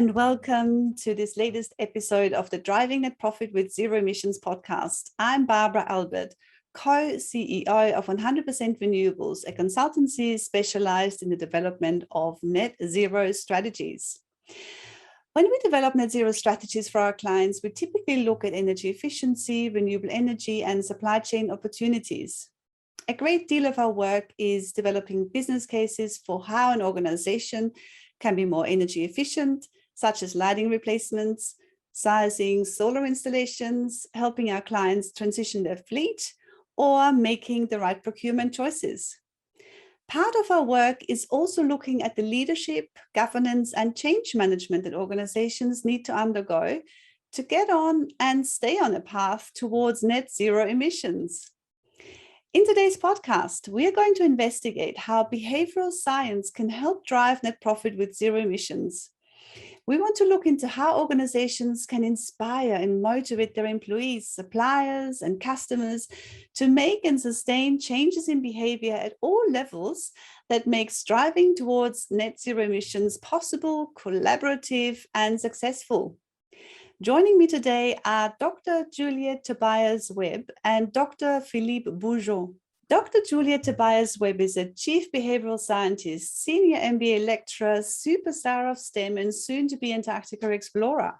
and welcome to this latest episode of the Driving Net Profit with Zero Emissions podcast. I'm Barbara Albert, co-CEO of 100% Renewables, a consultancy specialized in the development of net zero strategies. When we develop net zero strategies for our clients, we typically look at energy efficiency, renewable energy, and supply chain opportunities. A great deal of our work is developing business cases for how an organization can be more energy efficient, such as lighting replacements, sizing solar installations, helping our clients transition their fleet, or making the right procurement choices. Part of our work is also looking at the leadership, governance, and change management that organizations need to undergo to get on and stay on a path towards net zero emissions. In today's podcast, we are going to investigate how behavioral science can help drive net profit with zero emissions. We want to look into how organizations can inspire and motivate their employees, suppliers, and customers to make and sustain changes in behavior at all levels that makes driving towards net zero emissions possible, collaborative, and successful. Joining me today are Dr Juliette Tobias-Webb and Dr Philipe Bujold. Dr Juliette Tobias-Webb is a Chief Behavioural Scientist, Senior MBA Lecturer, superstar of STEM, and soon-to-be Antarctica explorer.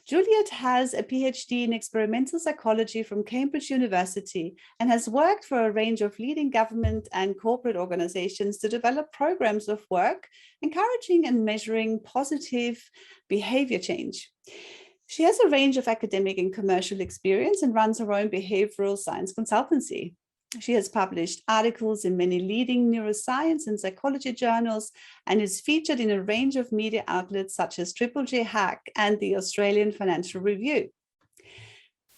Juliette has a PhD in experimental psychology from Cambridge University and has worked for a range of leading government and corporate organizations to develop programs of work encouraging and measuring positive behavior change. She has a range of academic and commercial experience and runs her own behavioral science consultancy. She has published articles in many leading neuroscience and psychology journals and is featured in a range of media outlets such as Triple J Hack and the Australian Financial Review.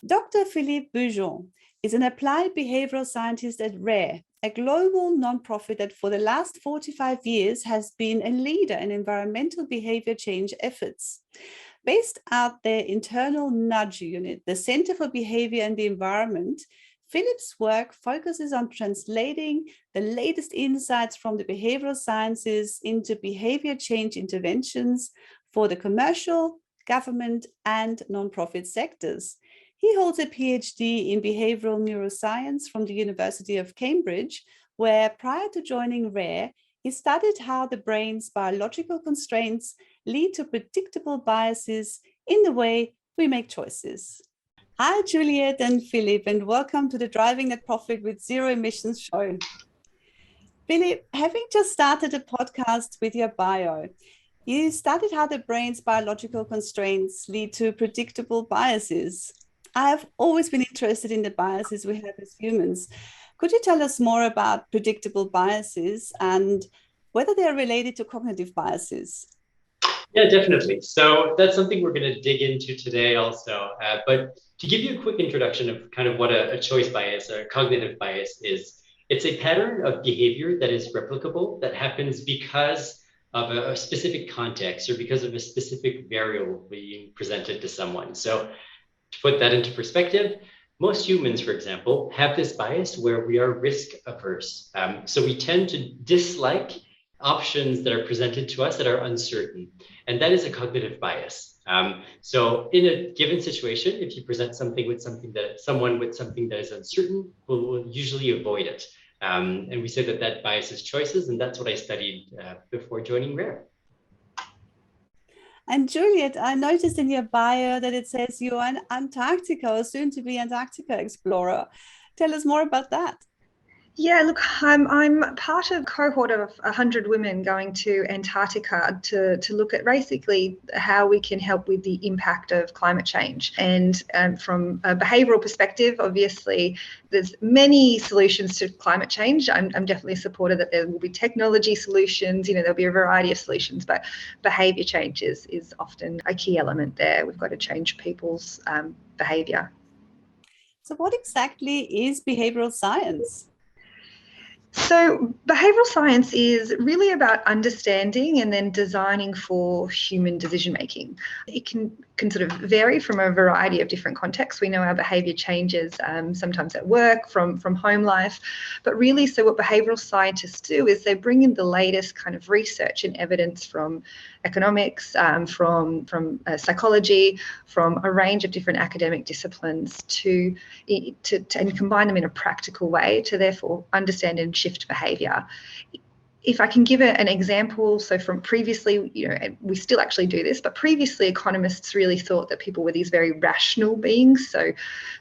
Dr Philipe Bujold is an applied behavioral scientist at RARE, a global nonprofit that for the last 45 years has been a leader in environmental behavior change efforts. Based out their internal nudge unit, the Center for Behavior and the Environment, Philipe's work focuses on translating the latest insights from the behavioral sciences into behavior change interventions for the commercial, government, and nonprofit sectors. He holds a PhD in behavioral neuroscience from the University of Cambridge, where prior to joining RARE, he studied how the brain's biological constraints lead to predictable biases in the way we make choices. Hi, Juliette and Philipe, and welcome to the Driving Net Profit with Zero Emissions show. Philipe, having just started a podcast with your bio, you studied how the brain's biological constraints lead to predictable biases. I have always been interested in the biases we have as humans. Could you tell us more about predictable biases and whether they are related to cognitive biases? Yeah, definitely. So that's something we're going to dig into today also. But to give you a quick introduction of kind of what a choice bias or a cognitive bias is, it's a pattern of behavior that is replicable, that happens because of a specific context or because of a specific variable being presented to someone. So to put that into perspective, most humans, for example, have this bias where we are risk averse. So we tend to dislike options that are presented to us that are uncertain. And that is a cognitive bias. So in a given situation, if you present someone with something that is uncertain, will usually avoid it. And we say that biases choices, and that's what I studied before joining RARE. And Juliette, I noticed in your bio that it says you're an Antarctica or soon to be Antarctica explorer. Tell us more about that. Yeah, look, I'm part of a cohort of 100 women going to Antarctica to look at basically how we can help with the impact of climate change. And from a behavioural perspective, obviously, there's many solutions to climate change. I'm definitely supportive that there will be technology solutions, there'll be a variety of solutions, but behaviour change is often a key element there. We've got to change people's behaviour. So what exactly is behavioural science? So behavioural science is really about understanding and then designing for human decision making. It can can sort of vary from a variety of different contexts. We know our behaviour changes sometimes at work, from home life, but really, so what behavioural scientists do is they bring in the latest kind of research and evidence from economics, from psychology, from a range of different academic disciplines to and combine them in a practical way to therefore understand and shift behaviour. If I can give an example, so from previously, and we still actually do this, but previously economists really thought that people were these very rational beings. So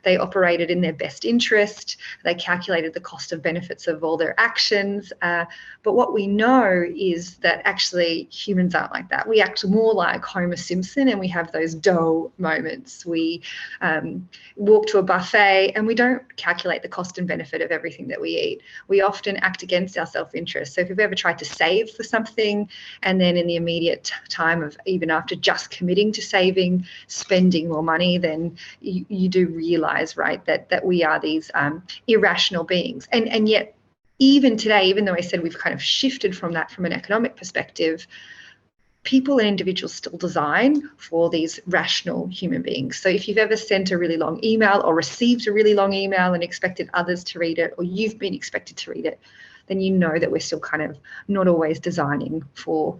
they operated in their best interest. They calculated the cost of benefits of all their actions. But what we know is that actually humans aren't like that. We act more like Homer Simpson, and we have those dull moments. We walk to a buffet and we don't calculate the cost and benefit of everything that we eat. We often act against our self-interest. So if you've ever tried to save for something, and then in the immediate time of even after just committing to saving, spending more money, then you do realize, right, that we are these irrational beings. And yet, even today, even though I said we've kind of shifted from that from an economic perspective, people and individuals still design for these rational human beings. So if you've ever sent a really long email or received a really long email and expected others to read it, or you've been expected to read it, then you know that we're still kind of not always designing for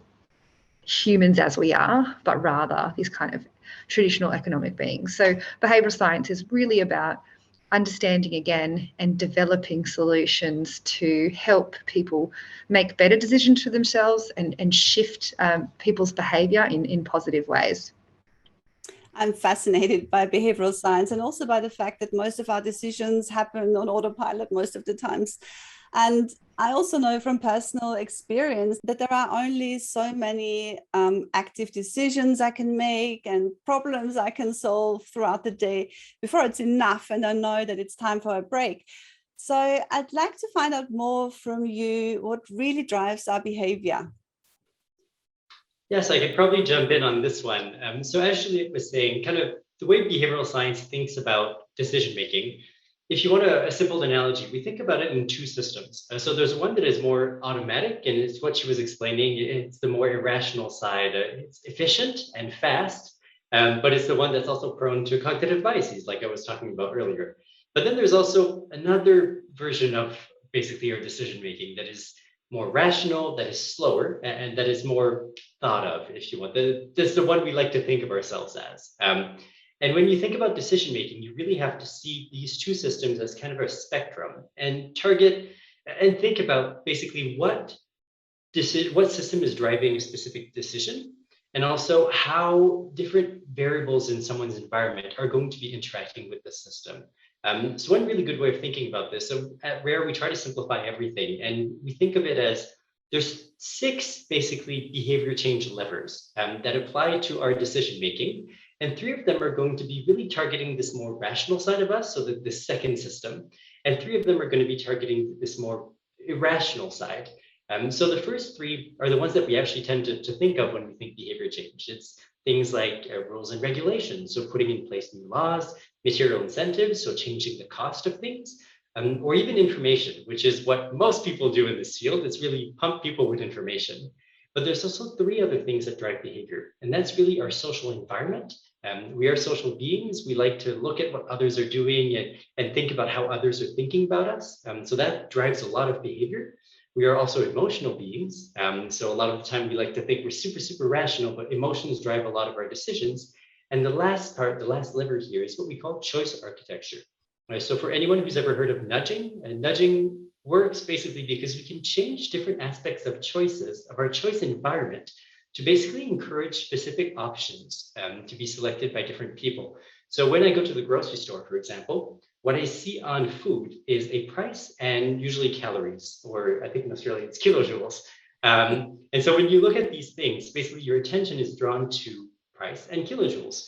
humans as we are, but rather these kind of traditional economic beings. So behavioural science is really about understanding again and developing solutions to help people make better decisions for themselves and shift people's behaviour in positive ways. I'm fascinated by behavioral science, and also by the fact that most of our decisions happen on autopilot most of the times. And I also know from personal experience that there are only so many active decisions I can make and problems I can solve throughout the day before it's enough and I know that it's time for a break. So I'd like to find out more from you what really drives our behavior. Yes, I could probably jump in on this one. So as Juliette was saying, kind of the way behavioral science thinks about decision making, if you want a simple analogy, we think about it in two systems. So there's one that is more automatic, and it's what she was explaining. It's the more irrational side. It's efficient and fast, but it's the one that's also prone to cognitive biases, like I was talking about earlier. But then there's also another version of basically our decision making that is more rational, that is slower, and that is more thought of, if you want. That's the one we like to think of ourselves as. And when you think about decision making, you really have to see these two systems as kind of a spectrum and target and think about basically what system is driving a specific decision, and also how different variables in someone's environment are going to be interacting with the system. So one really good way of thinking about this, so at Rare, we try to simplify everything, and we think of it as there's 6 basically behavior change levers that apply to our decision making. And 3 of them are going to be really targeting this more rational side of us, so that the second system, and 3 of them are going to be targeting this more irrational side. So the first 3 are the ones that we actually tend to think of when we think behavior change. It's things like rules and regulations, so putting in place new laws, material incentives, so changing the cost of things, or even information, which is what most people do in this field. It's really pump people with information. But there's also 3 other things that drive behavior, and that's really our social environment. We are social beings. We like to look at what others are doing and think about how others are thinking about us. So that drives a lot of behavior. We are also emotional beings. So a lot of the time we like to think we're super, super rational, but emotions drive a lot of our decisions. And the last part, the last lever here, is what we call choice architecture. Right? So for anyone who's ever heard of nudging, and nudging works basically because we can change different aspects of choices, of our choice environment, to basically encourage specific options to be selected by different people. So when I go to the grocery store, for example, what I see on food is a price and usually calories, or I think in Australia it's kilojoules. And so when you look at these things, basically your attention is drawn to price and kilojoules.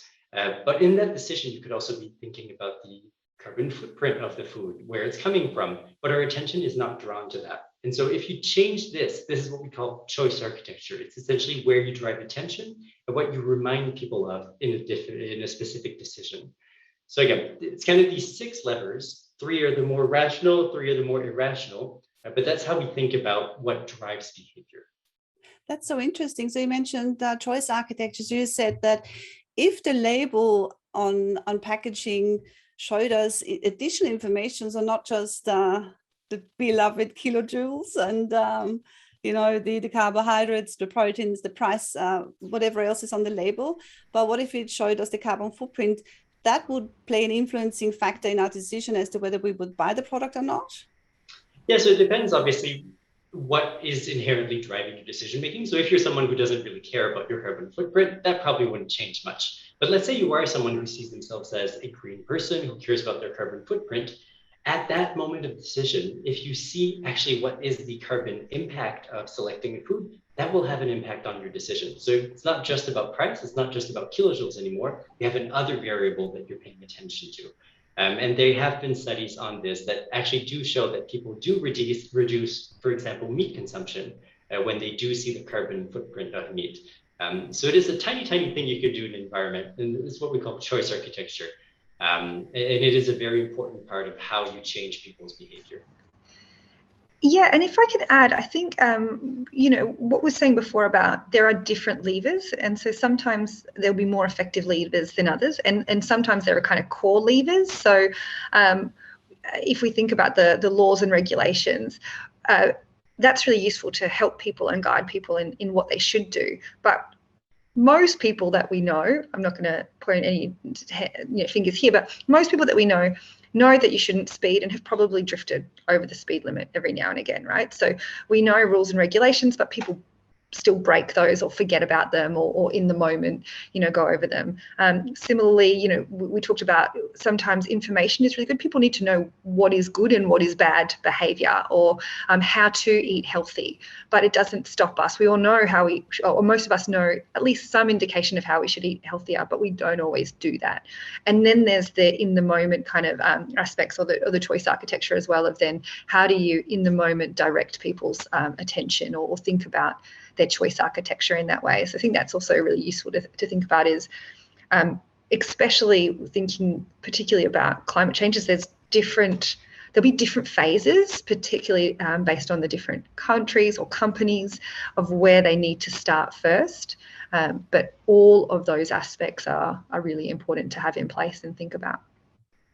But in that decision, you could also be thinking about the carbon footprint of the food, where it's coming from, but our attention is not drawn to that. And so if you change this is what we call choice architecture. It's essentially where you drive attention and what you remind people of in a specific decision. So again, it's kind of these 6 levers. 3 are the more rational, 3 are the more irrational, but that's how we think about what drives behavior. That's so interesting. So you mentioned choice architecture. So you said that if the label on packaging showed us additional information, so not just the beloved kilojoules and the carbohydrates, the proteins, the price, whatever else is on the label, but what if it showed us the carbon footprint? That would play an influencing factor in our decision as to whether we would buy the product or not. Yeah, so it depends, obviously, what is inherently driving your decision making. So if you're someone who doesn't really care about your carbon footprint, that probably wouldn't change much. But let's say you are someone who sees themselves as a green person who cares about their carbon footprint. At that moment of decision, if you see actually what is the carbon impact of selecting a food, that will have an impact on your decision. So it's not just about price, it's not just about kilojoules anymore. You have another variable that you're paying attention to. And there have been studies on this that actually do show that people do reduce, for example, meat consumption when they do see the carbon footprint of meat. So it is a tiny, tiny thing you could do in the environment, and it's what we call choice architecture. And it is a very important part of how you change people's behavior. Yeah, and if I could add, I think, what we're saying before about there are different levers. And so sometimes there'll be more effective levers than others. And sometimes there are kind of core levers. So if we think about the laws and regulations, that's really useful to help people and guide people in what they should do. But most people that we know, I'm not going to point any fingers here, but most people that we know that you shouldn't speed and have probably drifted over the speed limit every now and again, right? So we know rules and regulations, but people still break those or forget about them or in the moment, go over them. Similarly, we talked about sometimes information is really good. People need to know what is good and what is bad behavior or how to eat healthy, but it doesn't stop us. We all know or most of us know at least some indication of how we should eat healthier, but we don't always do that. And then there's the in the moment kind of aspects or the choice architecture as well of then how do you in the moment direct people's attention or think about their choice architecture in that way. So I think that's also really useful to think about is especially thinking particularly about climate changes, there'll be different phases, particularly based on the different countries or companies of where they need to start first. But all of those aspects are really important to have in place and think about.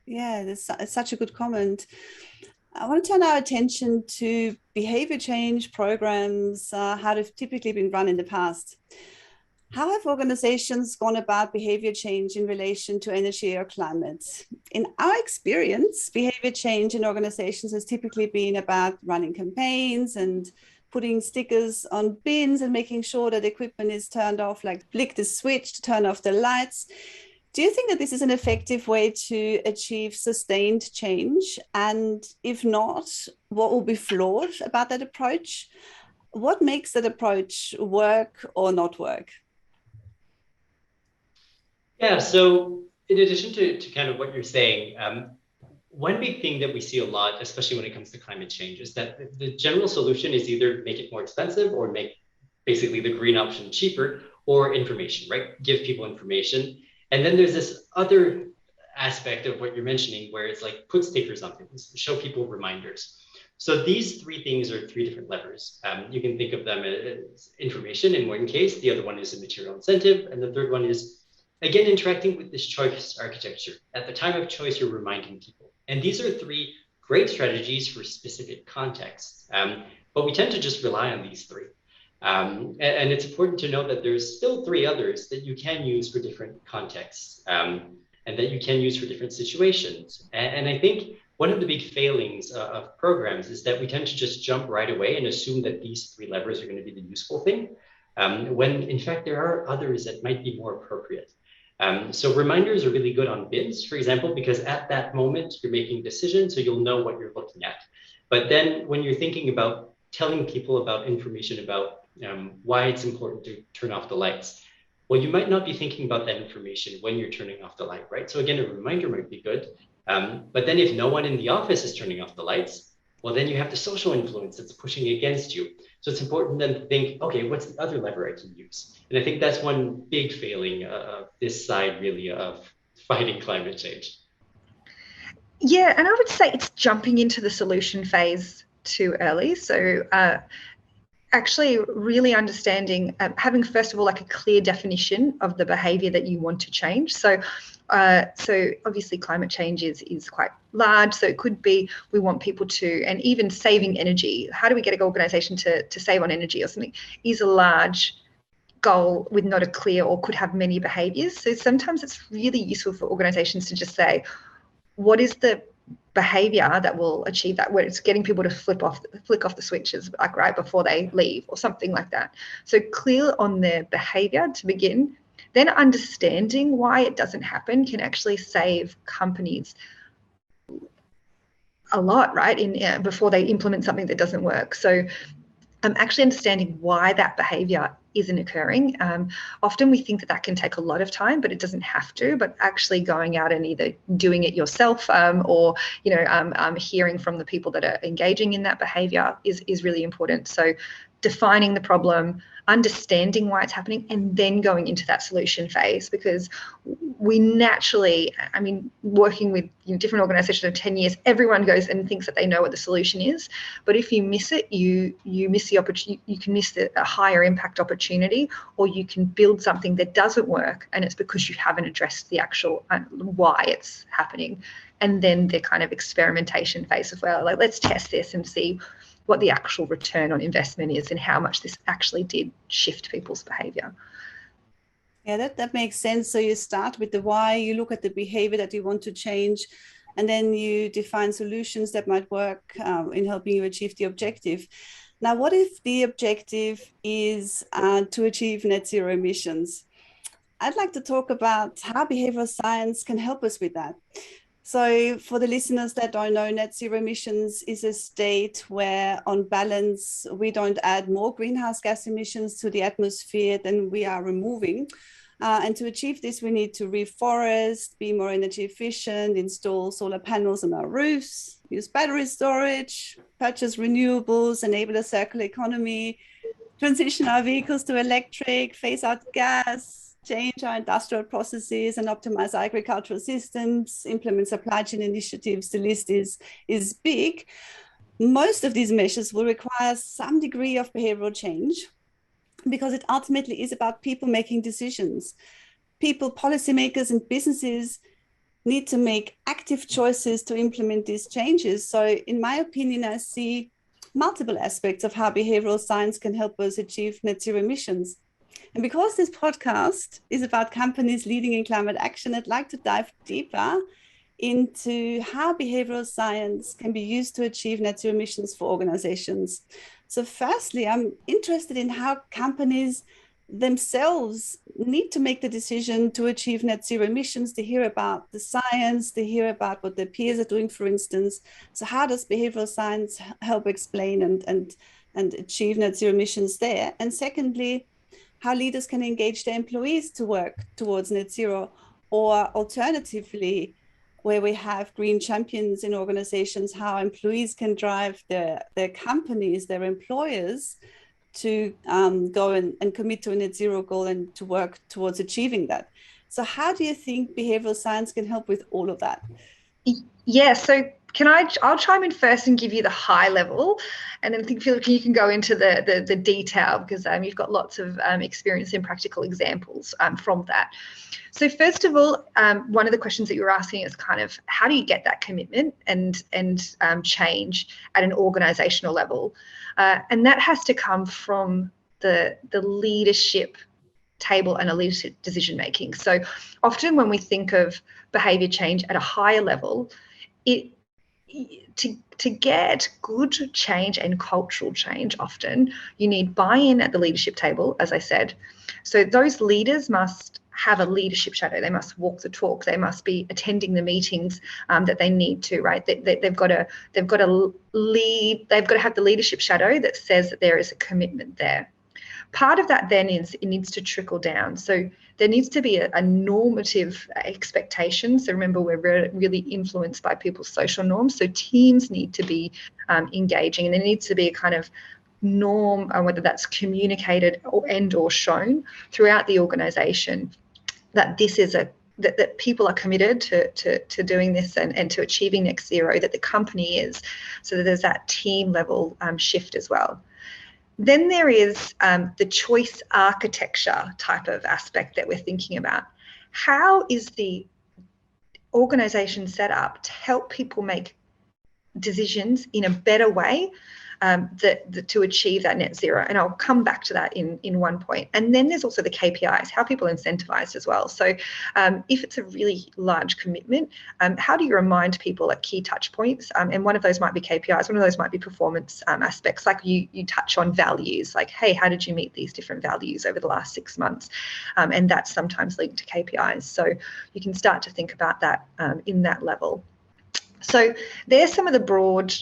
Yeah, it's such a good comment. I want to turn our attention to behavior change programs, how they've typically been run in the past. How have organizations gone about behavior change in relation to energy or climate? In our experience, behavior change in organizations has typically been about running campaigns and putting stickers on bins and making sure that equipment is turned off, like flick the switch to turn off the lights. Do you think that this is an effective way to achieve sustained change? And if not, what will be flawed about that approach? What makes that approach work or not work? Yeah, so in addition to kind of what you're saying, one big thing that we see a lot, especially when it comes to climate change, is that the general solution is either make it more expensive or make basically the green option cheaper or information, right? Give people information. And then there's this other aspect of what you're mentioning where it's like put stickers on things, show people reminders. So these three things are three different levers. You can think of them as information in one case, the other one is a material incentive, and the third one is, again, interacting with this choice architecture. At the time of choice, you're reminding people. And these are three great strategies for specific contexts, but we tend to just rely on these three. And it's important to know that there's still three others that you can use for different contexts and that you can use for different situations. And I think one of the big failings of programs is that we tend to just jump right away and assume that these three levers are going to be the useful thing, when in fact there are others that might be more appropriate. So reminders are really good on bins, for example, because at that moment you're making decisions, so you'll know what you're looking at. But then when you're thinking about telling people about information about why it's important to turn off the lights, well, you might not be thinking about that information when you're turning off the light, right? So again, a reminder might be good. But then if no one in the office is turning off the lights, well, then you have the social influence that's pushing against you. So it's important then to think, okay, what's the other lever I can use? And I think that's one big failing of this side, really, of fighting climate change. Yeah, and I would say it's jumping into the solution phase too early. So actually really understanding, having first of all like a clear definition of the behaviour that you want to change. So obviously climate change is quite large. So it could be we want people to, and even saving energy. How do we get an organisation to save on energy or something is a large goal with not a clear, or could have many behaviours. So sometimes it's really useful for organisations to just say, what is the behaviour that will achieve that, where it's getting people to flick off the switches like right before they leave or something like that. So clear on their behaviour to begin, then understanding why it doesn't happen can actually save companies a lot, right, before they implement something that doesn't work. So actually understanding why that behaviour isn't occurring. Often we think that can take a lot of time, but it doesn't have to. But actually going out and either doing it yourself or hearing from the people that are engaging in that behaviour is really important. So defining the problem, understanding why it's happening, and then going into that solution phase, because we naturally, I mean, working with different organisations for 10 years, everyone goes and thinks that they know what the solution is. But if you miss it, you miss the opportunity. You can miss a higher impact opportunity, or you can build something that doesn't work, and it's because you haven't addressed the actual why it's happening. And then the kind of experimentation phase as well. Like, let's test this and see what the actual return on investment is and how much this actually did shift people's behaviour. Yeah, that makes sense. So you start with the why, you look at the behaviour that you want to change, and then you define solutions that might work in helping you achieve the objective. Now, what if the objective is to achieve net zero emissions? I'd like to talk about how behavioural science can help us with that. So for the listeners that don't know, net zero emissions is a state where, on balance, we don't add more greenhouse gas emissions to the atmosphere than we are removing. And to achieve this, we need to reforest, be more energy efficient, install solar panels on our roofs, use battery storage, purchase renewables, enable a circular economy, transition our vehicles to electric, phase out gas, change our industrial processes and optimize our agricultural systems, implement supply chain initiatives. The list is big. Most of these measures will require some degree of behavioral change, because it ultimately is about people making decisions. People, policymakers and businesses need to make active choices to implement these changes. So in my opinion, I see multiple aspects of how behavioral science can help us achieve net zero emissions. And because this podcast is about companies leading in climate action, I'd like to dive deeper into how behavioral science can be used to achieve net zero emissions for organizations. So firstly, I'm interested in how companies themselves need to make the decision to achieve net zero emissions, to hear about the science, to hear about what their peers are doing, for instance. So how does behavioral science help explain and achieve net zero emissions there? And secondly, how leaders can engage their employees to work towards net zero, or alternatively, where we have green champions in organizations, how employees can drive their companies, their employers, to go and commit to a net zero goal and to work towards achieving that. So how do you think behavioral science can help with all of that? Yeah, so I'll chime in first and give you the high level, and then I think, Philip, you can go into the detail, because you've got lots of experience and practical examples from that. So first of all, one of the questions that you were asking is kind of, how do you get that commitment and change at an organizational level? And that has to come from the leadership table and a leadership decision making. So often when we think of behavior change at a higher level, to get good change and cultural change, often you need buy-in at the leadership table, as I said. So those leaders must have a leadership shadow. They must walk the talk. They must be attending the meetings that they need to, right? They've got to lead. They've got to have the leadership shadow that says that there is a commitment there. Part of that then is it needs to trickle down. So there needs to be a normative expectation. So remember, we're really influenced by people's social norms. So teams need to be engaging, and there needs to be a kind of norm, whether that's communicated or shown throughout the organisation, that this is that people are committed to doing this and to achieving net zero, that the company is, so that there's that team level shift as well. Then there is the choice architecture type of aspect that we're thinking about. How is the organisation set up to help people make decisions in a better way to achieve that net zero? And I'll come back to that in one point. And then there's also the KPIs, how people incentivized as well. So if it's a really large commitment, how do you remind people at key touch points? And one of those might be KPIs, one of those might be performance aspects, like you touch on values, like, hey, how did you meet these different values over the last 6 months? And that's sometimes linked to KPIs. So you can start to think about that in that level. So there's some of the broad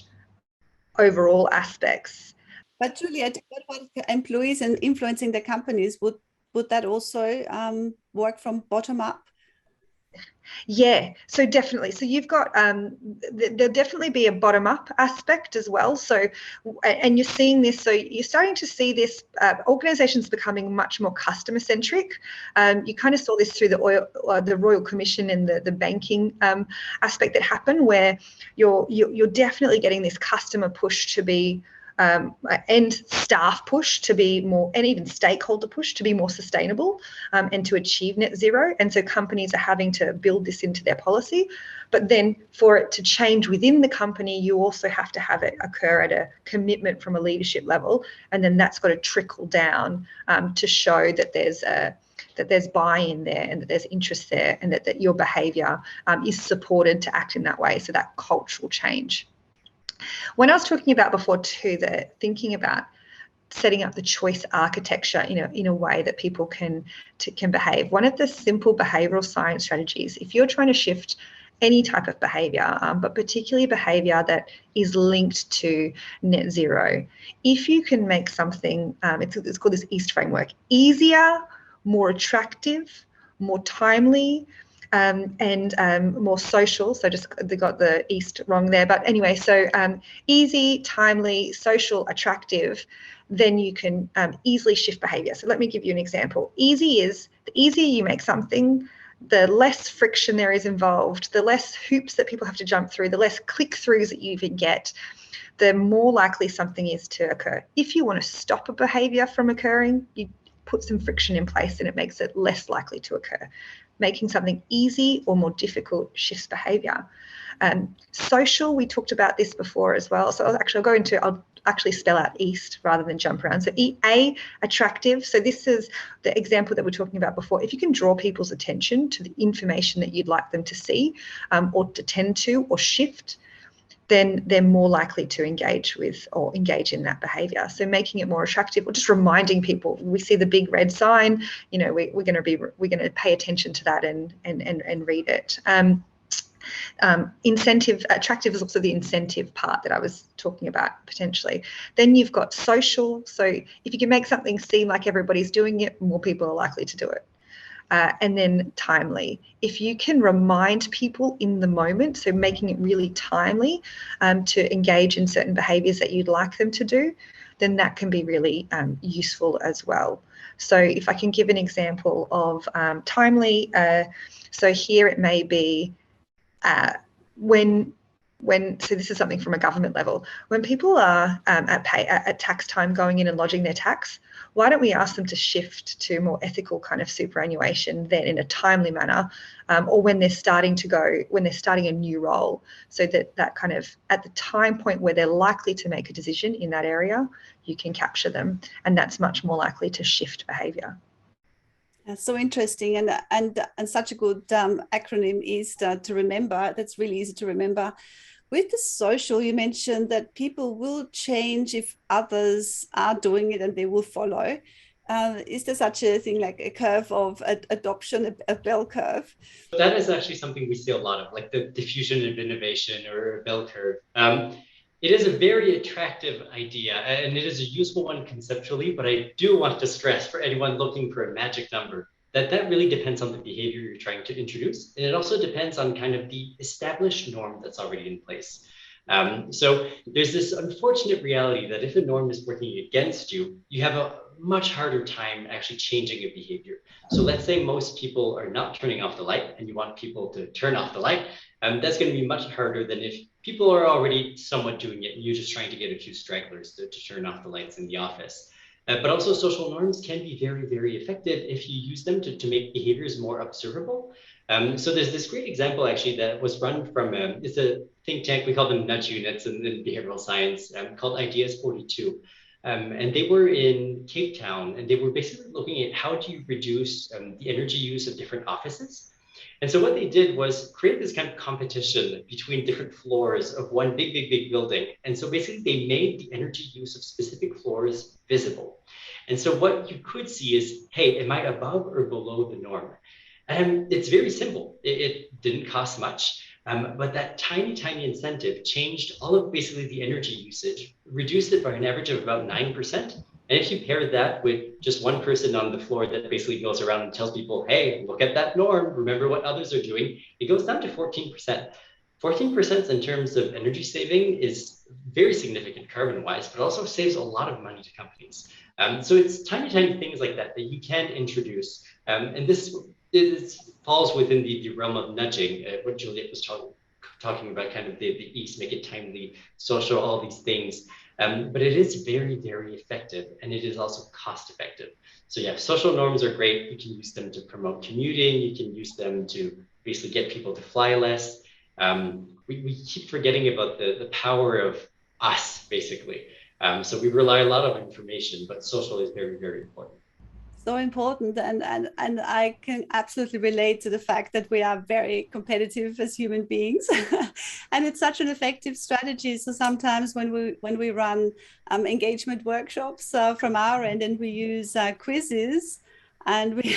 overall aspects. But Juliette, what about employees and influencing the companies? Would that also work from bottom up? Yeah, so definitely. So you've got, there'll definitely be a bottom-up aspect as well. So, and you're seeing this, so you're starting to see this, organisations becoming much more customer-centric. You kind of saw this through the Royal Commission and the banking aspect that happened, where you're definitely getting this customer push to be, and staff push to be more, and even stakeholder push to be more sustainable and to achieve net zero. And so companies are having to build this into their policy. But then for it to change within the company, you also have to have it occur at a commitment from a leadership level. And then that's got to trickle down to show that there's buy-in there and that there's interest there, and that your behaviour is supported to act in that way. So that cultural change. When I was talking about before too, that thinking about setting up the choice architecture in a way that people can behave. One of the simple behavioural science strategies, if you're trying to shift any type of behaviour, but particularly behaviour that is linked to net zero, if you can make something, it's called this EAST framework, easier, more attractive, more timely, and more social. So just they got the East wrong there, but anyway, so easy, timely, social, attractive, then you can easily shift behaviour. So let me give you an example. Easy is, the easier you make something, the less friction there is involved, the less hoops that people have to jump through, the less click-throughs that you even get, the more likely something is to occur. If you want to stop a behaviour from occurring, you put some friction in place and it makes it less likely to occur. Making something easy or more difficult shifts behaviour. Social, we talked about this before as well. So I'll actually spell out EAST rather than jump around. So A, attractive. So this is the example that we're talking about before. If you can draw people's attention to the information that you'd like them to see or to tend to or shift, then they're more likely to engage with or engage in that behaviour. So making it more attractive, or just reminding people, we see the big red sign, we're going to pay attention to that and read it. Incentive, attractive is also the incentive part that I was talking about potentially. Then you've got social. So if you can make something seem like everybody's doing it, more people are likely to do it. And then timely. If you can remind people in the moment, so making it really timely to engage in certain behaviours that you'd like them to do, then that can be really useful as well. So if I can give an example of timely, so here it may be so this is something from a government level, when people are at tax time going in and lodging their tax, why don't we ask them to shift to more ethical kind of superannuation then in a timely manner, or when they're starting a new role, so that kind of at the time point where they're likely to make a decision in that area, you can capture them, and that's much more likely to shift behaviour. That's so interesting, and such a good acronym is to remember. That's really easy to remember. With the social, you mentioned that people will change if others are doing it and they will follow. Is there such a thing like a curve of adoption, a bell curve? That is actually something we see a lot of, like the diffusion of innovation or a bell curve. It is a very attractive idea, and it is a useful one conceptually, but I do want to stress for anyone looking for a magic number that really depends on the behavior you're trying to introduce. And it also depends on kind of the established norm that's already in place. So there's this unfortunate reality that if a norm is working against you, you have a much harder time actually changing a behavior. So let's say most people are not turning off the light and you want people to turn off the light. That's going to be much harder than if people are already somewhat doing it and you're just trying to get a few stragglers to turn off the lights in the office. But also social norms can be very, very effective if you use them to make behaviors more observable. So there's this great example actually that was run from, it's a think tank, we call them nudge units in behavioral science, called Ideas 42. And they were in Cape Town, and they were basically looking at how do you reduce the energy use of different offices. And so what they did was create this kind of competition between different floors of one big building. And so basically they made the energy use of specific floors visible. And so what you could see is, hey, am I above or below the norm? And it's very simple. It didn't cost much, but that tiny incentive changed all of basically the energy usage, reduced it by an average of about 9%. And if you pair that with just one person on the floor that basically goes around and tells people, hey, look at that norm, remember what others are doing, it goes down to 14%. 14% in terms of energy saving is very significant carbon-wise, but also saves a lot of money to companies. So it's tiny things like that you can introduce. And this falls within the realm of nudging, what Juliette was talking about, kind of the ease, make it timely, social, all these things. But it is very, very effective, and it is also cost effective. So yeah, social norms are great. You can use them to promote commuting. You can use them to basically get people to fly less. We keep forgetting about the power of us, basically. So we rely a lot on information, but social is very, very important. So important, and I can absolutely relate to the fact that we are very competitive as human beings, and it's such an effective strategy. So sometimes when we run engagement workshops from our end, and we use quizzes, and we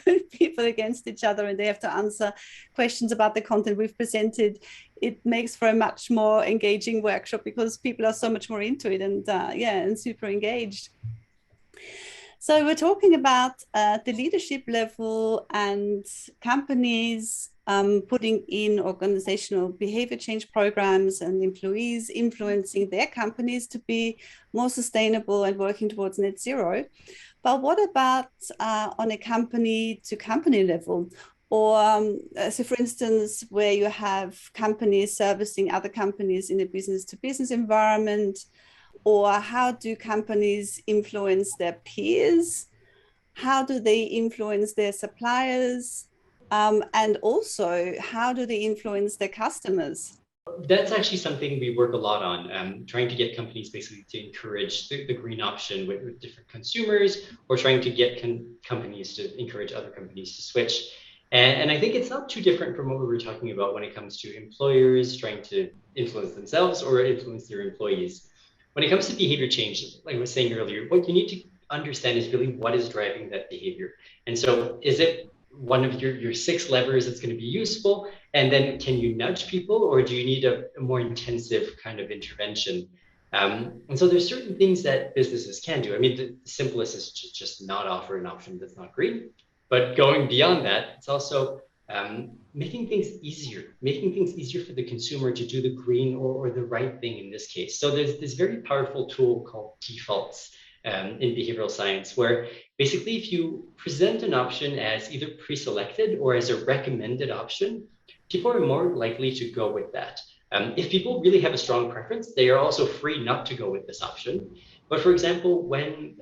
put people against each other, and they have to answer questions about the content we've presented, it makes for a much more engaging workshop because people are so much more into it and super engaged. So we're talking about the leadership level and companies putting in organizational behavior change programs and employees influencing their companies to be more sustainable and working towards net zero. But what about on a company to company level? Or so for instance, where you have companies servicing other companies in a business to business environment, or how do companies influence their peers? How do they influence their suppliers? And also, how do they influence their customers? That's actually something we work a lot on, trying to get companies basically to encourage the green option with different consumers, or trying to get companies to encourage other companies to switch. And I think it's not too different from what we were talking about when it comes to employers trying to influence themselves or influence their employees. When it comes to behavior change, like I was saying earlier, what you need to understand is really what is driving that behavior. And so is it one of your 6 levers that's going to be useful? And then can you nudge people, or do you need a more intensive kind of intervention? And so there's certain things that businesses can do. I mean, the simplest is to just not offer an option that's not green. But going beyond that, it's also making things easier for the consumer to do the green or the right thing in this case. So there's this very powerful tool called defaults in behavioral science, where basically if you present an option as either pre-selected or as a recommended option, people are more likely to go with that. If people really have a strong preference, they are also free not to go with this option. But for example, when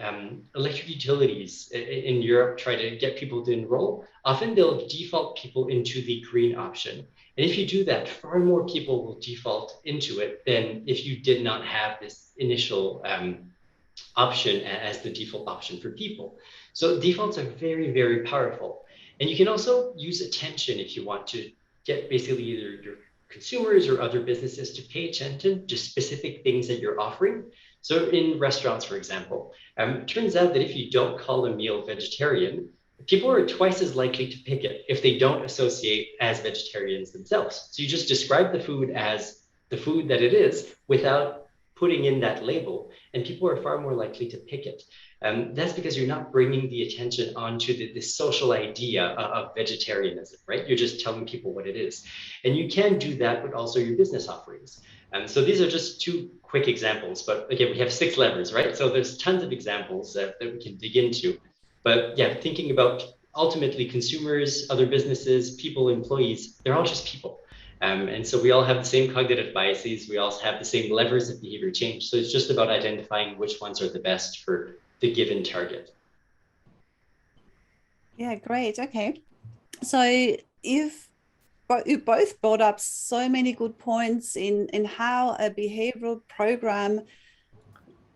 electric utilities in Europe try to get people to enroll, often they'll default people into the green option. And if you do that, far more people will default into it than if you did not have this initial option as the default option for people. So defaults are very, very powerful. And you can also use attention if you want to get basically either your consumers or other businesses to pay attention to specific things that you're offering. So in restaurants, for example, it turns out that if you don't call a meal vegetarian, people are twice as likely to pick it if they don't associate as vegetarians themselves. So you just describe the food as the food that it is without putting in that label, and people are far more likely to pick it. That's because you're not bringing the attention onto the social idea of vegetarianism, right? You're just telling people what it is. And you can do that with also your business offerings. So these are just two quick examples, but again, we have 6 levers, right? So there's tons of examples that we can dig into. But yeah, thinking about ultimately consumers, other businesses, people, employees, they're all just people. And so we all have the same cognitive biases. We all have the same levers of behavior change. So it's just about identifying which ones are the best for the given target. Yeah, great. Okay. So you both brought up so many good points in how a behavioral program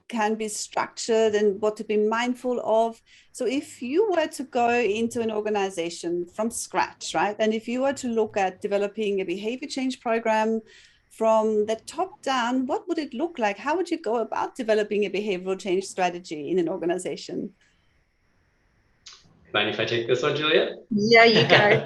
can be structured and what to be mindful of. So if you were to go into an organization from scratch, right, and if you were to look at developing a behavior change program from the top down, what would it look like? How would you go about developing a behavioral change strategy in an organization? Mind if I take this one, Juliette? Yeah, you go.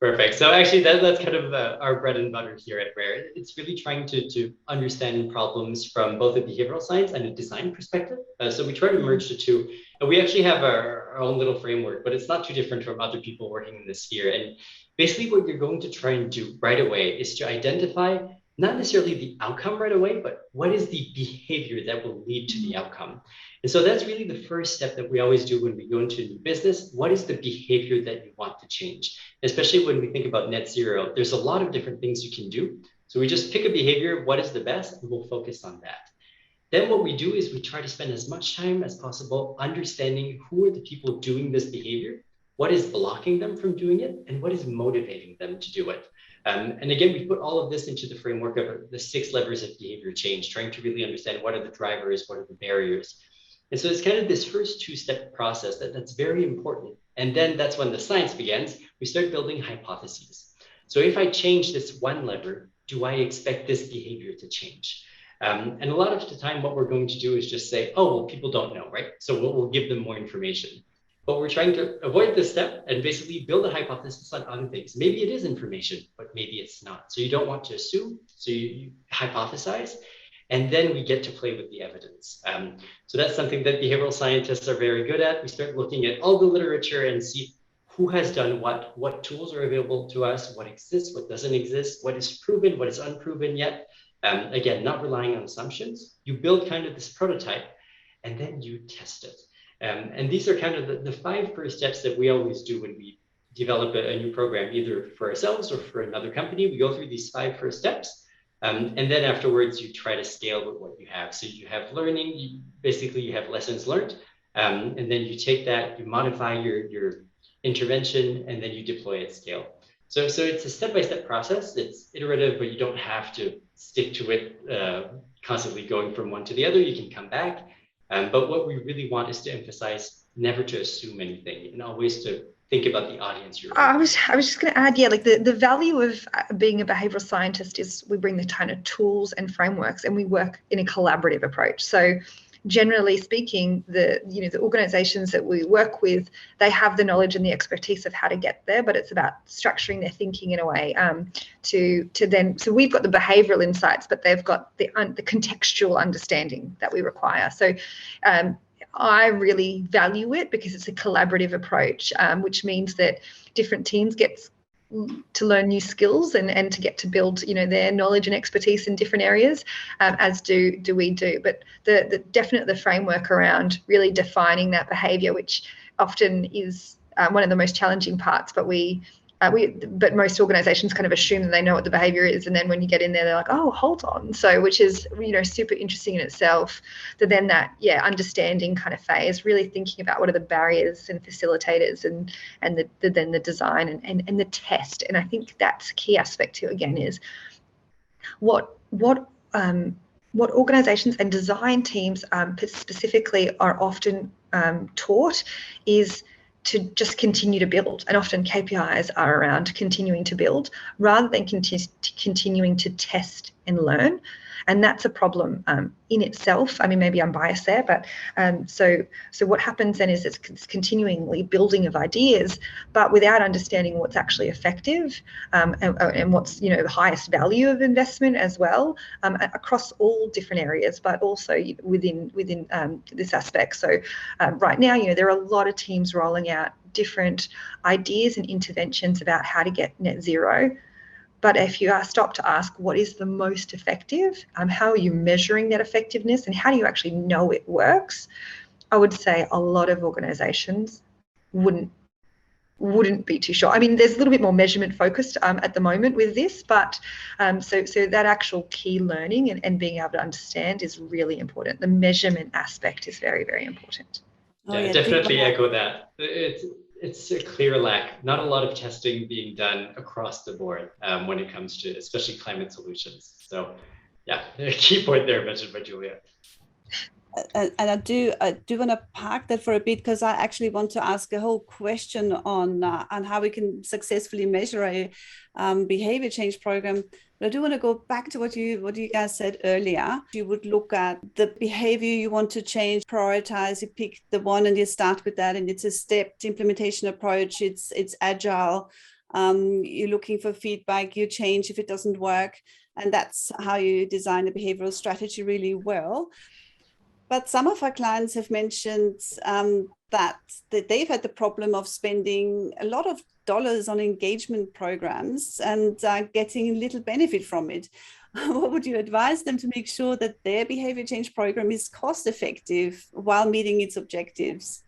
Perfect. So actually, that's kind of our bread and butter here at Rare. It's really trying to understand problems from both a behavioral science and a design perspective. So we try to merge the two. And we actually have our own little framework, but it's not too different from other people working in this sphere. And basically what you're going to try and do right away is to identify not necessarily the outcome right away, but what is the behavior that will lead to the outcome. And so that's really the first step that we always do when we go into a new business. What is the behavior that you want to change? Especially when we think about Netzero, there's a lot of different things you can do. So we just pick a behavior, what is the best, and we'll focus on that. Then what we do is we try to spend as much time as possible understanding who are the people doing this behavior, what is blocking them from doing it, and what is motivating them to do it. And again, we put all of this into the framework of the 6 levers of behavior change, trying to really understand what are the drivers, what are the barriers. And so it's kind of this first 2-step process that's very important. And then that's when the science begins. We start building hypotheses. So if I change this one lever, do I expect this behavior to change? And a lot of the time, what we're going to do is just say, oh, well, people don't know, right? So we'll give them more information. But we're trying to avoid this step and basically build a hypothesis on other things. Maybe it is information, but maybe it's not. So you don't want to assume, so you hypothesize, and then we get to play with the evidence. So that's something that behavioral scientists are very good at. We start looking at all the literature and see who has done what tools are available to us, what exists, what doesn't exist, what is proven, what is unproven yet. Again, not relying on assumptions. You build kind of this prototype, and then you test it. And these are kind of the 5 first steps that we always do when we develop a new program, either for ourselves or for another company. We go through these 5 first steps, and then afterwards you try to scale with what you have. So you have learning, basically you have lessons learned, and then you take that, you modify your intervention, and then you deploy at scale. So it's a step-by-step process. It's iterative, but you don't have to stick to it constantly going from one to the other. You can come back. But what we really want is to emphasize never to assume anything and always to think about the audience you're I was just going to add, yeah, like the value of being a behavioral scientist is we bring the kind of tools and frameworks, and we work in a collaborative approach. So generally speaking, the organizations that we work with, they have the knowledge and the expertise of how to get there, but it's about structuring their thinking in a way to then, so we've got the behavioral insights, but they've got the contextual understanding that we require. So I really value it because it's a collaborative approach, which means that different teams get to learn new skills and to get to build, their knowledge and expertise in different areas, as do we do. But the framework around really defining that behaviour, which often is one of the most challenging parts, but but most organizations kind of assume that they know what the behavior is, and then when you get in there, they're like, oh, hold on. So which is super interesting in itself. Then that understanding kind of phase, really thinking about what are the barriers and facilitators and then the design and the test. And I think that's a key aspect too, again, is what organizations and design teams specifically are often taught is to just continue to build, and often KPIs are around continuing to build rather than continuing to test and learn. And that's a problem in itself. I mean, maybe I'm biased there, but so what happens then is it's continually building of ideas, but without understanding what's actually effective and what's, you know, the highest value of investment as well, across all different areas, but also within this aspect. So right now, you know, there are a lot of teams rolling out different ideas and interventions about how to get net zero. But if you stop to ask what is the most effective, how are you measuring that effectiveness, and how do you actually know it works, I would say a lot of organisations wouldn't be too sure. I mean, there's a little bit more measurement focused at the moment with this, but so that actual key learning and being able to understand is really important. The measurement aspect is very, very important. Yeah, definitely echo that. It's a clear lack, not a lot of testing being done across the board when it comes to especially climate solutions. So yeah, a key point there mentioned by Julia. And I do want to park that for a bit, because I actually want to ask a whole question on how we can successfully measure a behavior change program. But I do want to go back to what you guys said earlier. You would look at the behavior you want to change, prioritize, you pick the one and you start with that, and it's a stepped implementation approach. It's agile. You're looking for feedback, you change if it doesn't work, and that's how you design a behavioral strategy really well. But some of our clients have mentioned that they've had the problem of spending a lot of dollars on engagement programs and getting little benefit from it. What would you advise them to make sure that their behavior change program is cost effective while meeting its objectives?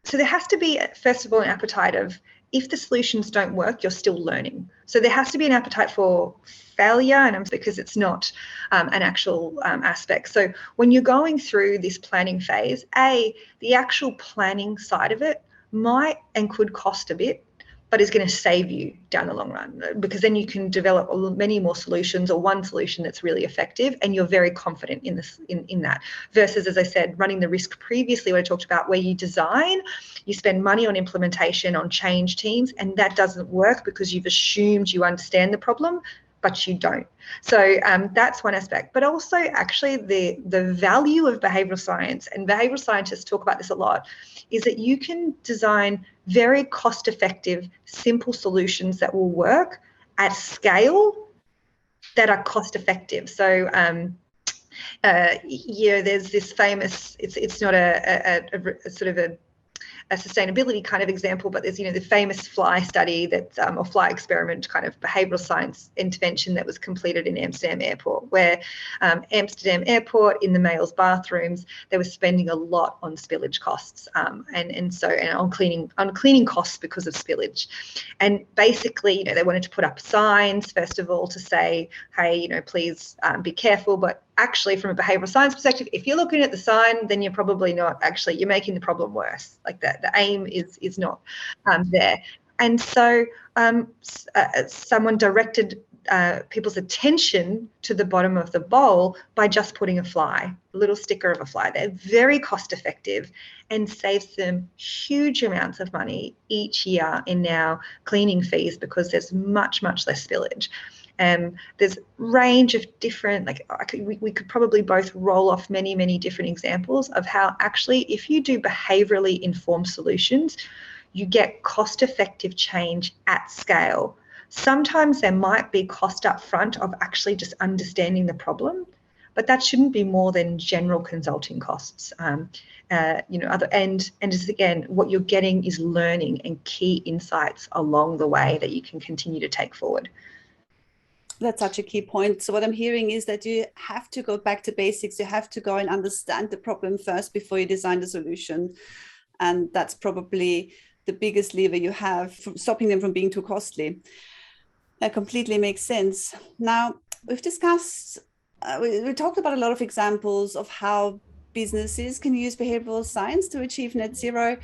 So there has to be, first of all, an appetite of, if the solutions don't work, you're still learning. So there has to be an appetite for failure, and because it's not an actual aspect. So when you're going through this planning phase, the actual planning side of it might and could cost a bit, but is going to save you down the long run, because then you can develop many more solutions, or one solution that's really effective, and you're very confident in this in that. Versus, as I said, running the risk previously, what I talked about, where you design, you spend money on implementation, on change teams, and that doesn't work because you've assumed you understand the problem, but you don't. So that's one aspect. But also, actually, the value of behavioural science, and behavioural scientists talk about this a lot, is that you can design very cost-effective, simple solutions that will work at scale that are cost-effective. So, there's this famous, it's not a sort of a sustainability kind of example, but there's, the famous fly study that, or fly experiment kind of behavioural science intervention that was completed in Amsterdam Airport, where Amsterdam Airport, in the males' bathrooms, they were spending a lot on spillage costs, and on cleaning costs because of spillage. And basically, they wanted to put up signs, first of all, to say, hey, please be careful, but actually, from a behavioural science perspective, if you're looking at the sign, then you're probably not actually, you're making the problem worse. Like that, the aim is not there. And so someone directed people's attention to the bottom of the bowl by just putting a little sticker of a fly there. Very cost effective, and saves them huge amounts of money each year in now cleaning fees, because there's much, much less spillage. There's range of different, we could probably both roll off many, many different examples of how actually, if you do behaviourally informed solutions, you get cost-effective change at scale. Sometimes there might be cost up front of actually just understanding the problem, but that shouldn't be more than general consulting costs. And just again, what you're getting is learning and key insights along the way that you can continue to take forward. That's such a key point. So what I'm hearing is that you have to go back to basics. You have to go and understand the problem first before you design the solution. And that's probably the biggest lever you have from stopping them from being too costly. That completely makes sense. Now, we've discussed, we talked about a lot of examples of how businesses can use behavioral science to achieve net zero.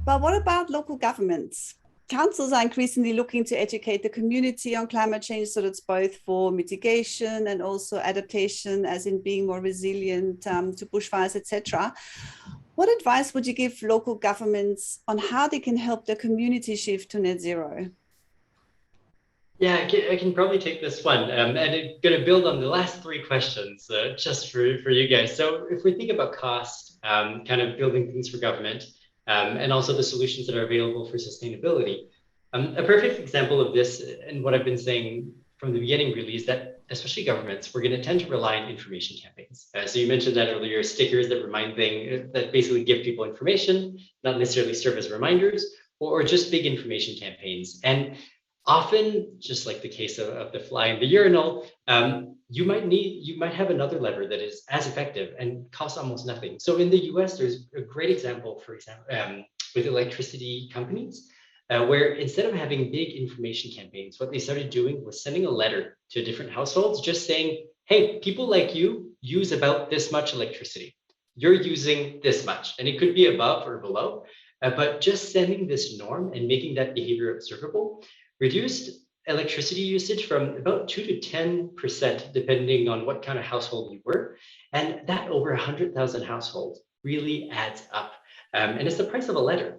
But what about local governments? Councils are increasingly looking to educate the community on climate change, so that's both for mitigation and also adaptation, as in being more resilient to bushfires, etc. What advice would you give local governments on how they can help their community shift to net zero? Yeah, I can probably take this one. And I'm going to build on the last three questions just for you guys. So if we think about cost, kind of building things for government, and also the solutions that are available for sustainability, a perfect example of this, and what I've been saying from the beginning really, is that especially governments, we're going to tend to rely on information campaigns. So you mentioned that earlier, stickers that remind things, that basically give people information, not necessarily serve as reminders, or just big information campaigns. And often, just like the case of the fly in the urinal, you might have another lever that is as effective and costs almost nothing. So in the US, there's a great example, for example, with electricity companies, where instead of having big information campaigns, what they started doing was sending a letter to different households just saying, hey, people like you use about this much electricity. You're using this much, and it could be above or below, but just sending this norm and making that behavior observable reduced electricity usage from about 2 to 10%, depending on what kind of household you were. And that over 100,000 households really adds up. And it's the price of a letter.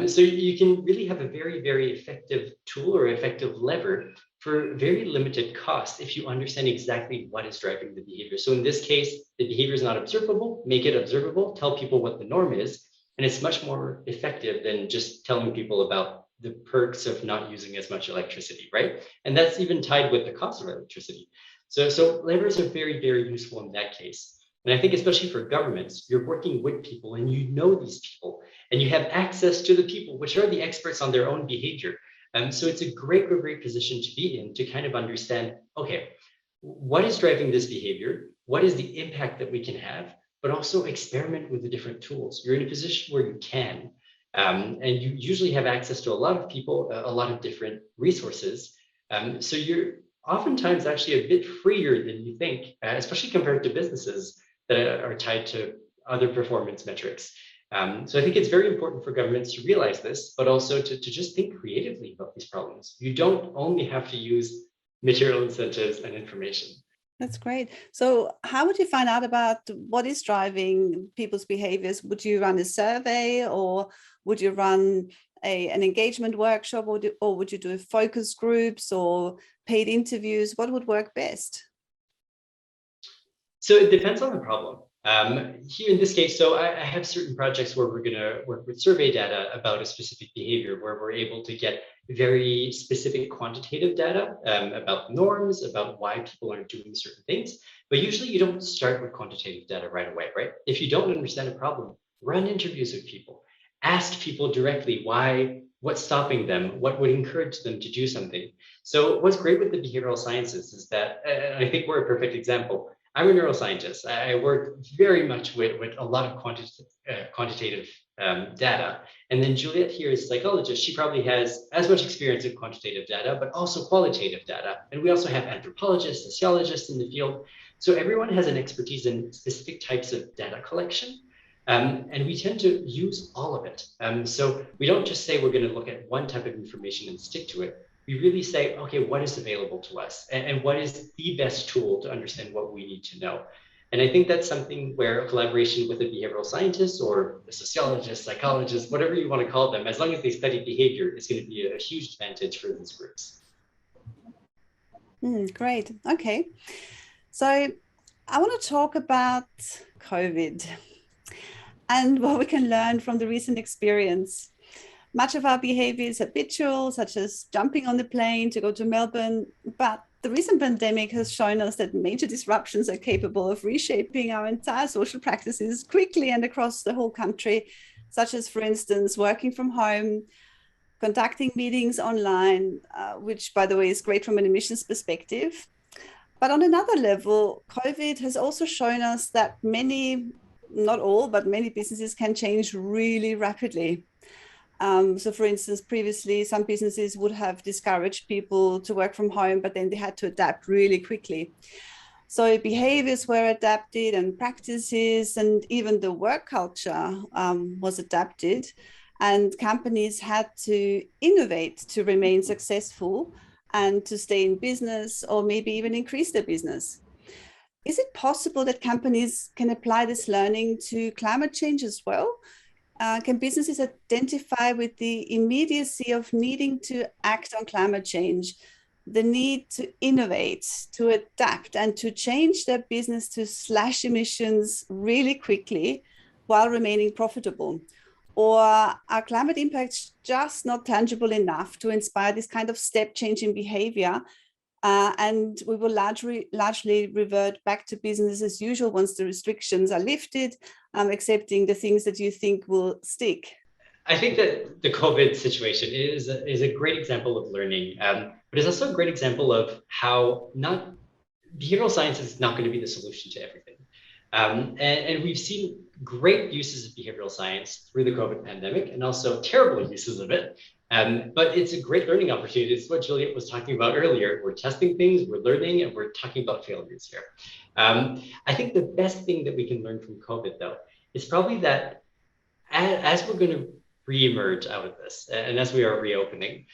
So you can really have a very, very effective tool or effective lever for very limited cost if you understand exactly what is driving the behavior. So in this case, the behavior is not observable, make it observable, tell people what the norm is, and it's much more effective than just telling people about the perks of not using as much electricity, right? And that's even tied with the cost of electricity. So levers are very, very useful in that case. And I think especially for governments, you're working with people and you know these people and you have access to the people, which are the experts on their own behavior. So it's a great, great position to be in to kind of understand, okay, what is driving this behavior? What is the impact that we can have? But also experiment with the different tools. You're in a position where you can. And you usually have access to a lot of people, a lot of different resources. So you're oftentimes actually a bit freer than you think, especially compared to businesses that are tied to other performance metrics. So I think it's very important for governments to realize this, but also to just think creatively about these problems. You don't only have to use material incentives and information. That's great. So how would you find out about what is driving people's behaviors? Would you run a survey, or would you run an engagement workshop, or would you do focus groups or paid interviews? What would work best? So it depends on the problem. Here in this case, so I have certain projects where we're going to work with survey data about a specific behavior, where we're able to get very specific quantitative data about norms, about why people are doing certain things. But usually you don't start with quantitative data right away, right? If you don't understand a problem, run interviews with people, ask people directly what's stopping them, what would encourage them to do something. So what's great with the behavioral sciences is that, I think we're a perfect example. I'm a neuroscientist. I work very much with a lot of quantitative data. And then Juliette here is a psychologist. She probably has as much experience with quantitative data, but also qualitative data. And we also have anthropologists, sociologists in the field. So everyone has an expertise in specific types of data collection. And we tend to use all of it. So we don't just say we're going to look at one type of information and stick to it. We really say, okay, what is available to us and what is the best tool to understand what we need to know? And I think that's something where a collaboration with a behavioral scientist or a sociologist, psychologist, whatever you want to call them, as long as they study behavior, is going to be a huge advantage for these groups. Great. Okay. So I want to talk about COVID and what we can learn from the recent experience. Much of our behavior is habitual, such as jumping on the plane to go to Melbourne, but the recent pandemic has shown us that major disruptions are capable of reshaping our entire social practices quickly and across the whole country, such as, for instance, working from home, conducting meetings online, which, by the way, is great from an emissions perspective. But on another level, COVID has also shown us that many, not all, but many businesses can change really rapidly. So for instance, previously, some businesses would have discouraged people to work from home, but then they had to adapt really quickly. So behaviors were adapted and practices and even the work culture was adapted, and companies had to innovate to remain successful and to stay in business or maybe even increase their business. Is it possible that companies can apply this learning to climate change as well? Can businesses identify with the immediacy of needing to act on climate change the need to innovate, to adapt, and to change their business to slash emissions really quickly while remaining profitable? Or are climate impacts just not tangible enough to inspire this kind of step change in behavior? And we will largely revert back to business as usual once the restrictions are lifted, accepting the things that you think will stick. I think that the COVID situation is a great example of learning, but it's also a great example of how behavioral science is not going to be the solution to everything. And we've seen great uses of behavioral science through the COVID pandemic, and also terrible uses of it. But it's a great learning opportunity. It's what Juliette was talking about earlier. We're testing things, we're learning, and we're talking about failures here. I think the best thing that we can learn from COVID, though, is probably that as we're going to re-emerge out of this, and as we are reopening,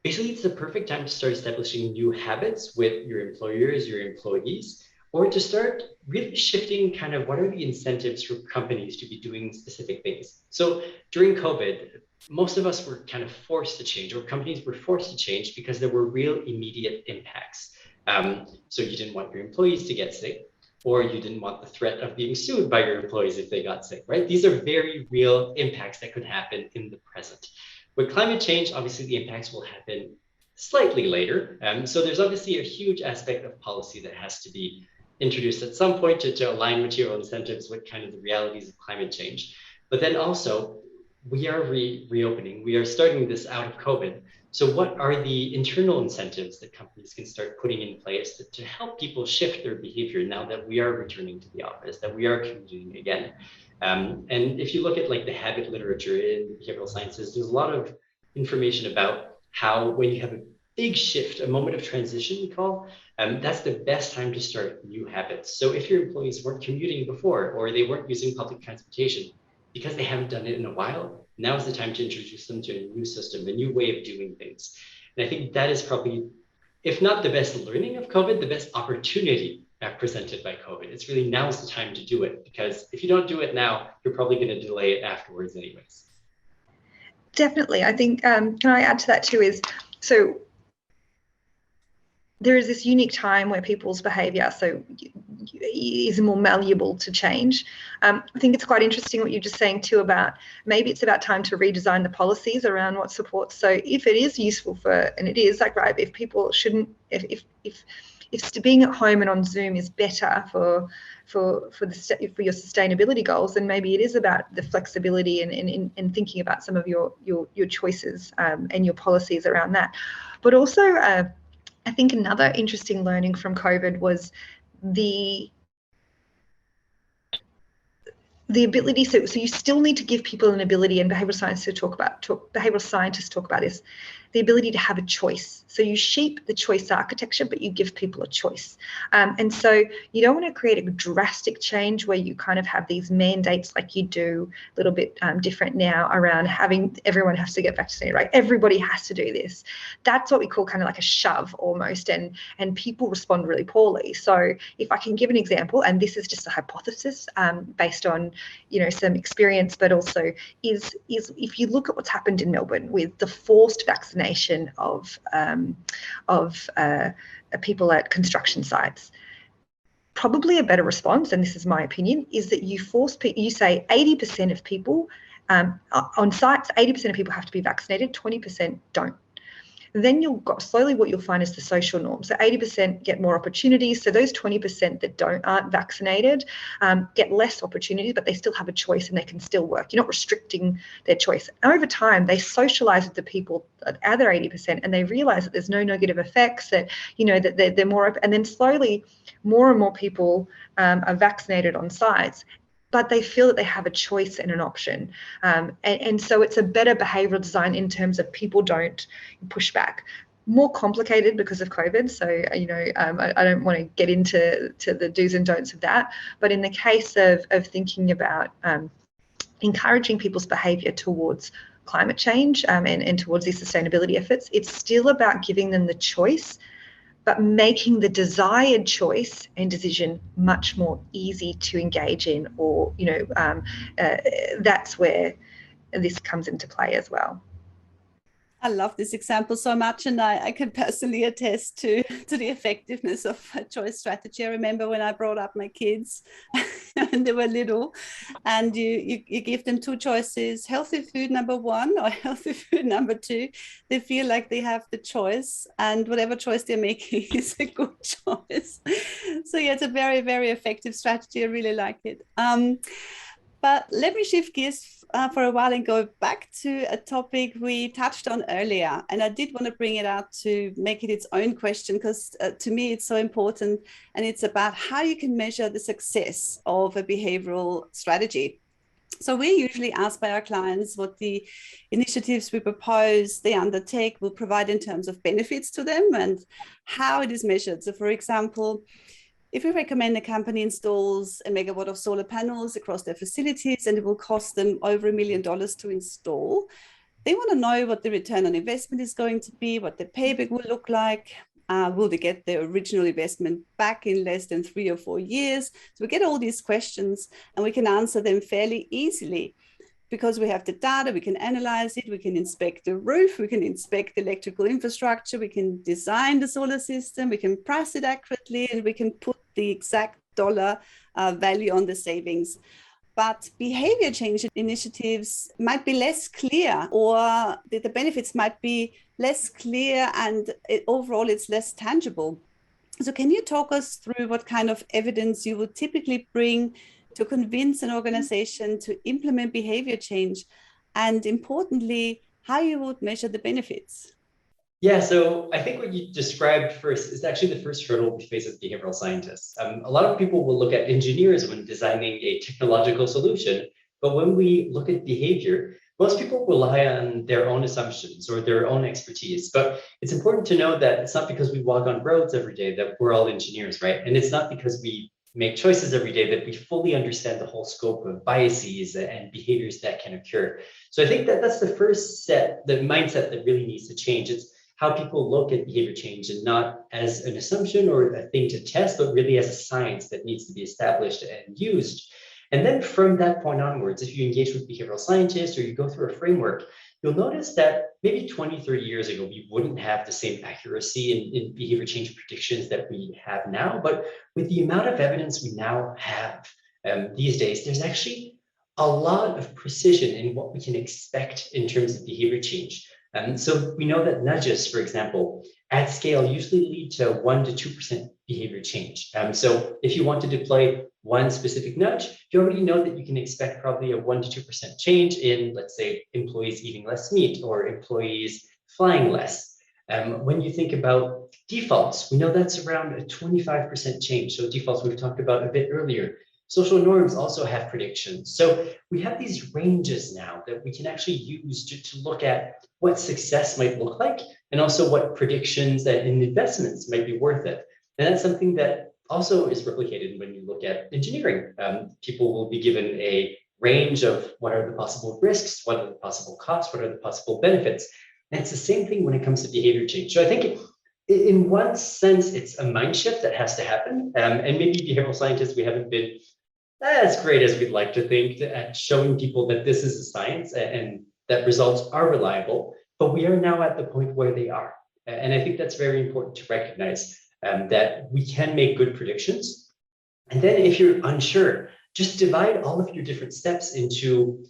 basically it's the perfect time to start establishing new habits with your employers, your employees, or to start really shifting kind of what are the incentives for companies to be doing specific things. So during COVID, most of us were kind of forced to change, or companies were forced to change because there were real immediate impacts. So you didn't want your employees to get sick, or you didn't want the threat of being sued by your employees if they got sick, right? These are very real impacts that could happen in the present. With climate change, obviously the impacts will happen slightly later. So there's obviously a huge aspect of policy that has to be introduced at some point to align material incentives with kind of the realities of climate change. But then also, we are reopening. We are starting this out of COVID. So what are the internal incentives that companies can start putting in place to help people shift their behavior now that we are returning to the office, that we are commuting again? And if you look at like the habit literature in behavioral sciences, there's a lot of information about how when you have a big shift, a moment of transition, we call, that's the best time to start new habits. So if your employees weren't commuting before, or they weren't using public transportation, because they haven't done it in a while, now is the time to introduce them to a new system, a new way of doing things. And I think that is probably, if not the best learning of COVID, the best opportunity presented by COVID. It's really now's the time to do it, because if you don't do it now, you're probably going to delay it afterwards anyways. Definitely. I think, can I add to that too, so there is this unique time where people's behaviour is more malleable to change. I think it's quite interesting what you're just saying too about maybe it's about time to redesign the policies around what supports. So if it is useful and it is like, right, if people shouldn't, if being at home and on Zoom is better for your sustainability goals, then maybe it is about the flexibility and thinking about some of your choices and your policies around that. But also, I think another interesting learning from COVID was the ability. So you still need to give people an ability, and behavioral scientists talk about this, the ability to have a choice. So you shape the choice architecture, but you give people a choice. And so you don't want to create a drastic change where you kind of have these mandates like you do a little bit different now around having everyone has to get vaccinated, right? Everybody has to do this. That's what we call kind of like a shove almost, and people respond really poorly. So if I can give an example, and this is just a hypothesis based on some experience, but also is if you look at what's happened in Melbourne with the forced vaccination of people at construction sites, probably a better response, and this is my opinion, is that you force people. You say 80% of people on sites, 80% of people have to be vaccinated, 20% don't. Then slowly what you'll find is the social norm. So 80% get more opportunities. So those 20% that aren't vaccinated get less opportunities, but they still have a choice and they can still work. You're not restricting their choice. And over time, they socialize with the people, the other 80%, and they realize that there's no negative effects, that, that they're more open. And then slowly more and more people are vaccinated on sites, but they feel that they have a choice and an option. And so it's a better behavioural design in terms of people don't push back. More complicated because of COVID. So, I don't want to get into the do's and don'ts of that. But in the case of thinking about encouraging people's behaviour towards climate change and towards these sustainability efforts, it's still about giving them the choice, but making the desired choice and decision much more easy to engage in, or, that's where this comes into play as well. I love this example so much, and I can personally attest to the effectiveness of a choice strategy. I remember when I brought up my kids when they were little, and you give them two choices, healthy food number one or healthy food number two. They feel like they have the choice, and whatever choice they're making is a good choice. So yeah, it's a very, very effective strategy. I really like it. But let me shift gears for a while and go back to a topic we touched on earlier. And I did want to bring it out to make it its own question, because to me, it's so important. And it's about how you can measure the success of a behavioral strategy. So we're usually asked by our clients what the initiatives we propose, they undertake, will provide in terms of benefits to them and how it is measured. So for example, if we recommend a company installs a megawatt of solar panels across their facilities and it will cost them over $1 million to install, they want to know what the return on investment is going to be, what the payback will look like. Will they get their original investment back in less than 3 or 4 years? So we get all these questions and we can answer them fairly easily. Because we have the data, we can analyze it, we can inspect the roof, we can inspect the electrical infrastructure, we can design the solar system, we can price it accurately, and we can put the exact dollar value on the savings. But behavior change initiatives might be less clear, or the benefits might be less clear, and overall it's less tangible. So can you talk us through what kind of evidence you would typically bring to convince an organization to implement behavior change, and importantly, how you would measure the benefits? Yeah, so I think what you described first is actually the first hurdle we face as behavioral scientists. A lot of people will look at engineers when designing a technological solution, but when we look at behavior, most people rely on their own assumptions or their own expertise. But it's important to know that it's not because we walk on roads every day that we're all engineers, right? And it's not because we make choices every day that we fully understand the whole scope of biases and behaviors that can occur. So I think that that's the first step, the mindset that really needs to change. It's how people look at behavior change, and not as an assumption or a thing to test, but really as a science that needs to be established and used. And then from that point onwards, if you engage with behavioral scientists or you go through a framework, you'll notice that maybe 20, 30 years ago, we wouldn't have the same accuracy in behavior change predictions that we have now. But with the amount of evidence we now have these days, there's actually a lot of precision in what we can expect in terms of behavior change. So we know that nudges, for example, at scale usually lead to 1 to 2% behavior change. So if you want to deploy one specific nudge, you already know that you can expect probably a 1 to 2% change in, let's say, employees eating less meat or employees flying less. When you think about defaults, we know that's around a 25% change. So defaults we've talked about a bit earlier. Social norms also have predictions. So we have these ranges now that we can actually use to look at what success might look like, and also what predictions and investments might be worth it. And that's something that also is replicated when you look at engineering. People will be given a range of what are the possible risks, what are the possible costs, what are the possible benefits. And it's the same thing when it comes to behavior change. So I think in one sense, it's a mind shift that has to happen. And maybe behavioral scientists, we haven't been as great as we'd like to think at showing people that this is a science and that results are reliable, but we are now at the point where they are. And I think that's very important to recognize, that we can make good predictions. And then if you're unsure, just divide all of your different steps into,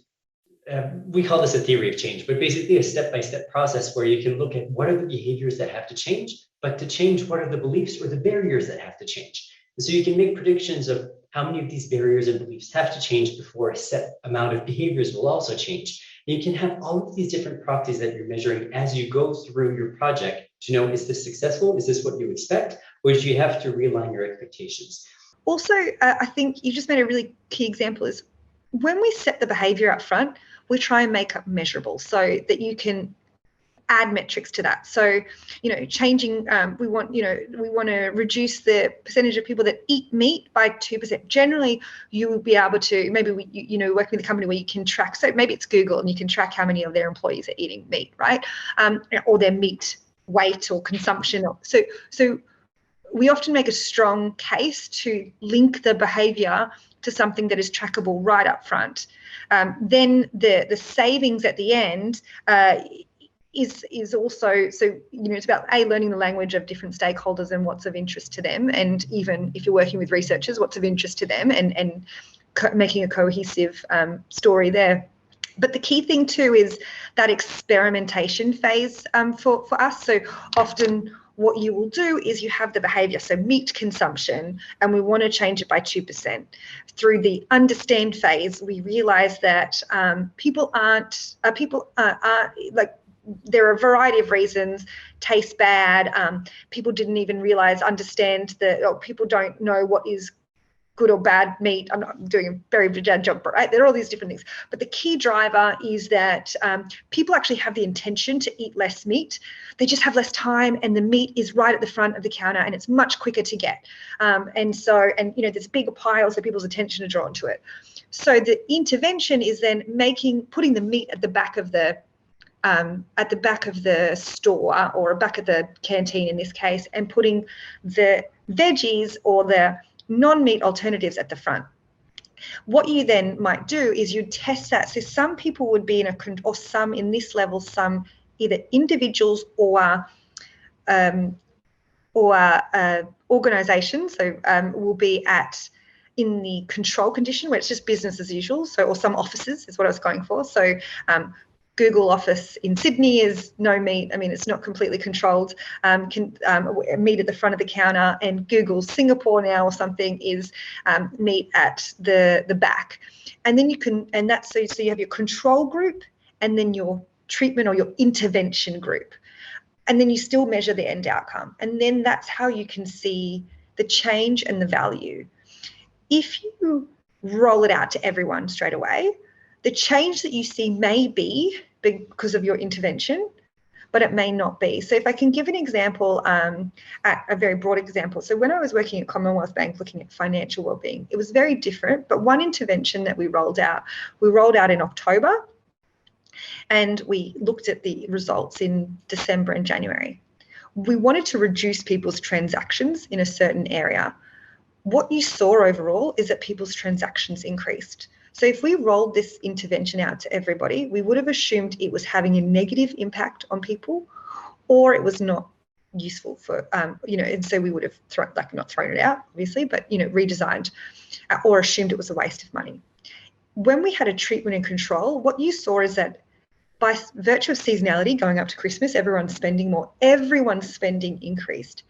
we call this a theory of change, but basically a step-by-step process where you can look at what are the behaviors that have to change, but to change, what are the beliefs or the barriers that have to change. And so you can make predictions of how many of these barriers and beliefs have to change before a set amount of behaviors will also change. And you can have all of these different properties that you're measuring as you go through your project to know, is this successful? Is this what you expect? Or do you have to realign your expectations? Also, I think you just made a really key example is when we set the behavior up front, we try and make it measurable so that you can add metrics to that. So, changing, we want to reduce the percentage of people that eat meat by 2%. Generally, you will be able to, maybe work with a company where you can track, so maybe it's Google and you can track how many of their employees are eating meat, right? Or their meat weight or consumption. So we often make a strong case to link the behavior to something that is trackable right up front. Then the savings at the end, is also, so, it's about learning the language of different stakeholders and what's of interest to them. And even if you're working with researchers, what's of interest to them, and making a cohesive story there. But the key thing too is that experimentation phase for us. So often what you will do is you have the behaviour, so meat consumption, and we want to change it by 2%. Through the understand phase, we realise that people aren't there are a variety of reasons. Taste bad. People didn't even understand that. People don't know what is good or bad meat. I'm not doing a very bad job, right? There are all these different things. But the key driver is that people actually have the intention to eat less meat. They just have less time, and the meat is right at the front of the counter, and it's much quicker to get. And there's bigger piles, so people's attention are drawn to it. So the intervention is then putting the meat at the back of the store, or back of the canteen in this case, and putting the veggies or the non-meat alternatives at the front. What you then might do is you test that. So some people would be some in this level, some either individuals or organizations. So will be in the control condition where it's just business as usual. So, or some offices is what I was going for. So Google office in Sydney is no meat. I mean, it's not completely controlled. Meat at the front of the counter, and Google Singapore now or something is meat at the back. And then so you have your control group, and then your treatment or your intervention group. And then you still measure the end outcome. And then that's how you can see the change and the value. If you roll it out to everyone straight away, the change that you see may be because of your intervention, but it may not be. So if I can give an example, a very broad example. So when I was working at Commonwealth Bank looking at financial wellbeing, it was very different. But one intervention that we rolled out in October, and we looked at the results in December and January. We wanted to reduce people's transactions in a certain area. What you saw overall is that people's transactions increased. So if we rolled this intervention out to everybody, we would have assumed it was having a negative impact on people, or it was not useful for, and so we would have not thrown it out, obviously, but, redesigned, or assumed it was a waste of money. When we had a treatment and control, what you saw is that by virtue of seasonality going up to Christmas, everyone's spending more, everyone's spending increased.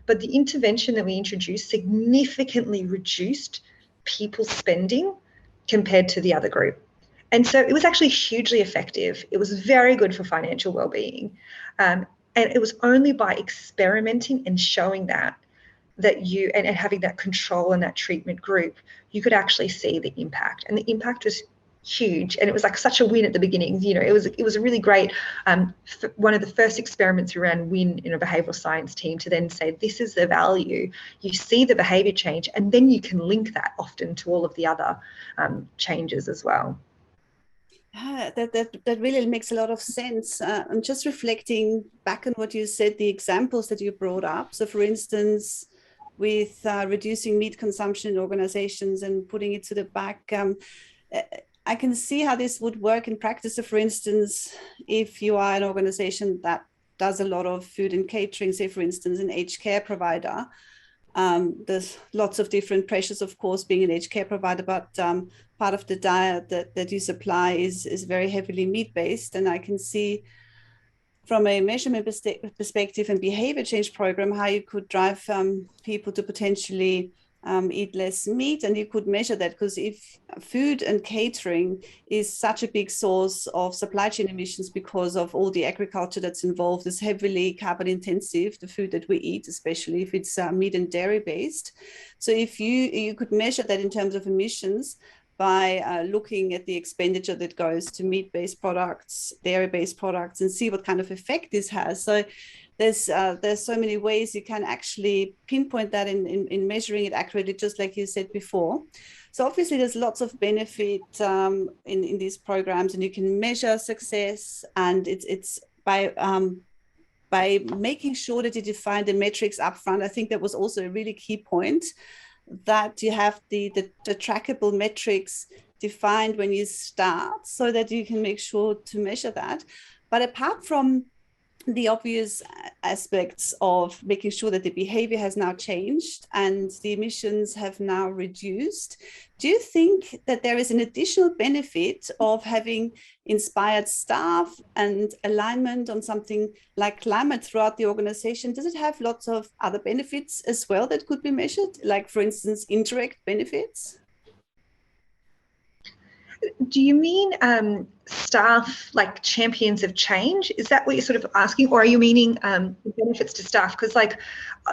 But the intervention that we introduced significantly reduced people's spending compared to the other group. And so it was actually hugely effective. It was very good for financial well-being. And it was only by experimenting and showing that you, and having that control and that treatment group, you could actually see the impact. And the impact was huge. And it was like such a win at the beginning. It was a really great, one of the first experiments we ran win in a behavioural science team, to then say, this is the value. You see the behaviour change, and then you can link that often to all of the other changes as well. That really makes a lot of sense. I'm just reflecting back on what you said, the examples that you brought up. So for instance, with reducing meat consumption in organizations and putting it to the back, I can see how this would work in practice. So for instance, if you are an organization that does a lot of food and catering, say for instance, an aged care provider, there's lots of different pressures, of course, being an aged care provider, but part of the diet that you supply is very heavily meat-based. And I can see from a measurement perspective and behavior change program, how you could drive people to potentially eat less meat, and you could measure that, because if food and catering is such a big source of supply chain emissions because of all the agriculture that's involved, is heavily carbon intensive, the food that we eat, especially if it's meat and dairy based. So if you could measure that in terms of emissions by looking at the expenditure that goes to meat-based products, dairy-based products, and see what kind of effect this has. So there's so many ways you can actually pinpoint that in measuring it accurately, just like you said before. So obviously there's lots of benefit in these programs, and you can measure success, and it's by making sure that you define the metrics upfront. I think that was also a really key point, that you have the trackable metrics defined when you start, so that you can make sure to measure that. But apart from the obvious aspects of making sure that the behavior has now changed and the emissions have now reduced, do you think that there is an additional benefit of having inspired staff and alignment on something like climate throughout the organization? Does it have lots of other benefits as well that could be measured, like, for instance, indirect benefits? Do you mean staff like champions of change? Is that what you're sort of asking? Or are you meaning benefits to staff? Because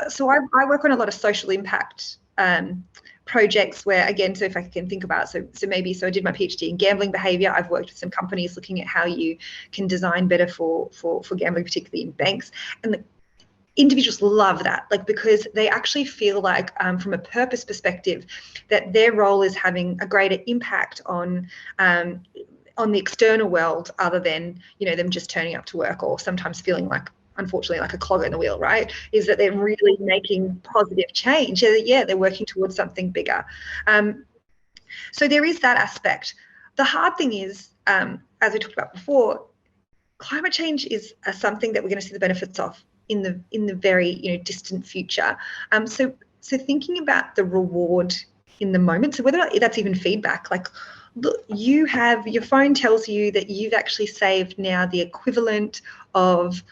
so I work on a lot of social impact projects where, again, so if I can think about, so I did my PhD in gambling behavior. I've worked with some companies looking at how you can design better for gambling, particularly in banks. And the individuals love that, because they actually feel like from a purpose perspective that their role is having a greater impact on the external world, other than them just turning up to work, or sometimes feeling like, unfortunately, like a clog in the wheel, right? Is that they're really making positive change. They're working towards something bigger. So there is that aspect. The hard thing is, as we talked about before, climate change is something that we're going to see the benefits of in the very distant future. So thinking about the reward in the moment, so whether or not that's even feedback, look, your phone tells you that you've actually saved now the equivalent of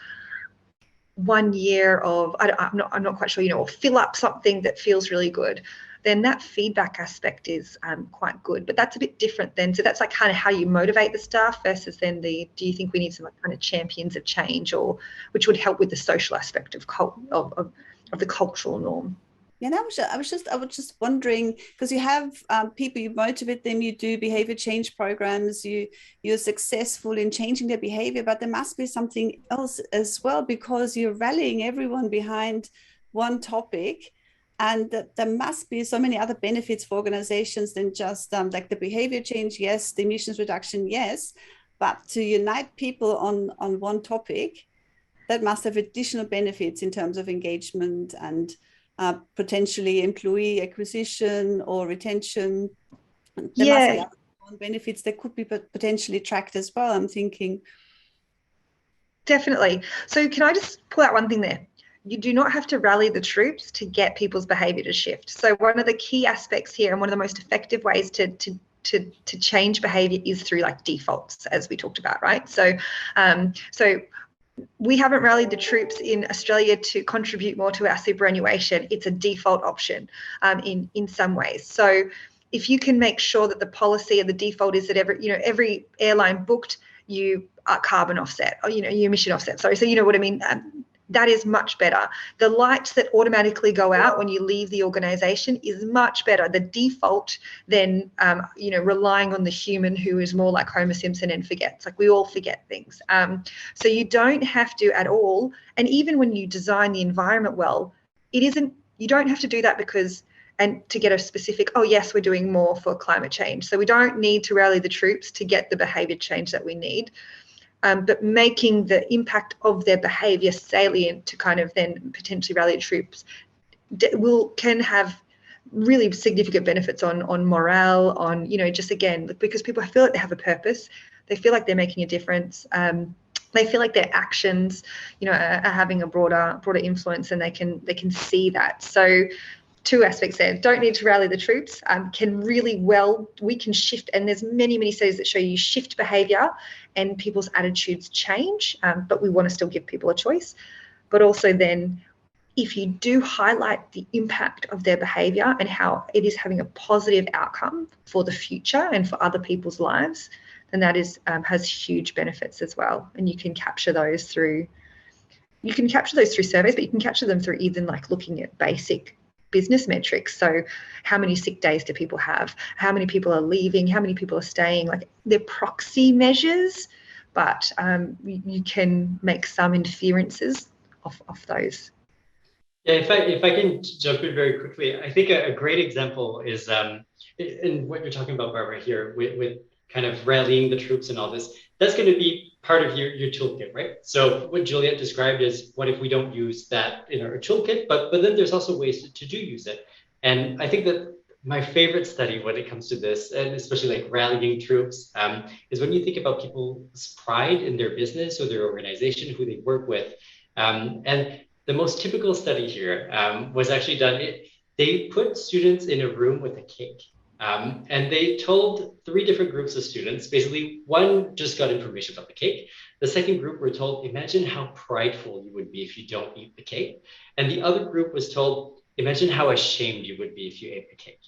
1 year of, I'm not quite sure, or fill up something that feels really good, then that feedback aspect is quite good. But that's a bit different then. So that's kind of how you motivate the staff versus then do you think we need some kind of champions of change, or which would help with the social aspect of the cultural norm? Yeah, and I was just wondering, because you have people, you motivate them, you do behavior change programs, you're successful in changing their behavior, but there must be something else as well, because you're rallying everyone behind one topic. And there must be so many other benefits for organizations than just like the behavior change, yes, the emissions reduction, yes, but to unite people on one topic, that must have additional benefits in terms of engagement and potentially employee acquisition or retention. There must be other benefits that could be potentially tracked as well, I'm thinking. Definitely. So can I just pull out one thing there? You do not have to rally the troops to get people's behavior to shift. So one of the key aspects here, and one of the most effective ways to change behavior, is through defaults, as we talked about, right? So we haven't rallied the troops in Australia to contribute more to our superannuation. It's a default option in some ways. So if you can make sure that the policy and the default is that every airline booked, you are carbon offset, or you emission offset. Sorry, so you know what I mean. That is much better. The lights that automatically go out when you leave the organisation is much better. The default than relying on the human who is more like Homer Simpson and forgets. We all forget things. So you don't have to at all. And even when you design the environment well, you don't have to do that to get a specific, oh yes, we're doing more for climate change. So we don't need to rally the troops to get the behaviour change that we need. But making the impact of their behaviour salient to kind of then potentially rally troops can have really significant benefits on morale, on just again, because people feel like they have a purpose, they feel like they're making a difference, they feel like their actions are having a broader influence, and they can see that. So two aspects there. Don't need to rally the troops. We can shift, and there's many studies that show you shift behaviour and people's attitudes change, but we want to still give people a choice. But also then, if you do highlight the impact of their behaviour and how it is having a positive outcome for the future and for other people's lives, then that has huge benefits as well. And you can capture those through surveys, but you can capture them through even looking at basic business metrics. So how many sick days do people have? How many people are leaving? How many people are staying? They're proxy measures, but you can make some inferences off those. Yeah, if I can jump in very quickly, I think a great example is in what you're talking about, Barbara, here with kind of rallying the troops and all this. That's going to be part of your toolkit, right? So what Juliette described is, what if we don't use that in our toolkit? But then there's also ways to do use it. And I think that my favorite study when it comes to this, and especially like rallying troops, is when you think about people's pride in their business or their organization, who they work with. And the most typical study here was actually done. They put students in a room with a cake. And they told 3 different groups of students, basically, one just got information about the cake. The second group were told, imagine how prideful you would be if you don't eat the cake. And the other group was told, imagine how ashamed you would be if you ate the cake.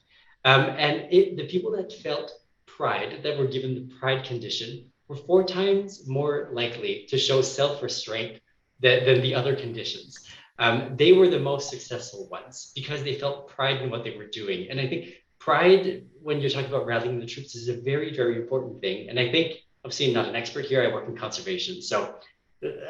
And the people that felt pride, that were given the pride condition, were 4 times more likely to show self-restraint than the other conditions. They were the most successful ones because they felt pride in what they were doing. And I think pride, when you're talking about rallying the troops, is a very, very important thing. And I think, obviously, I'm not an expert here. I work in conservation. So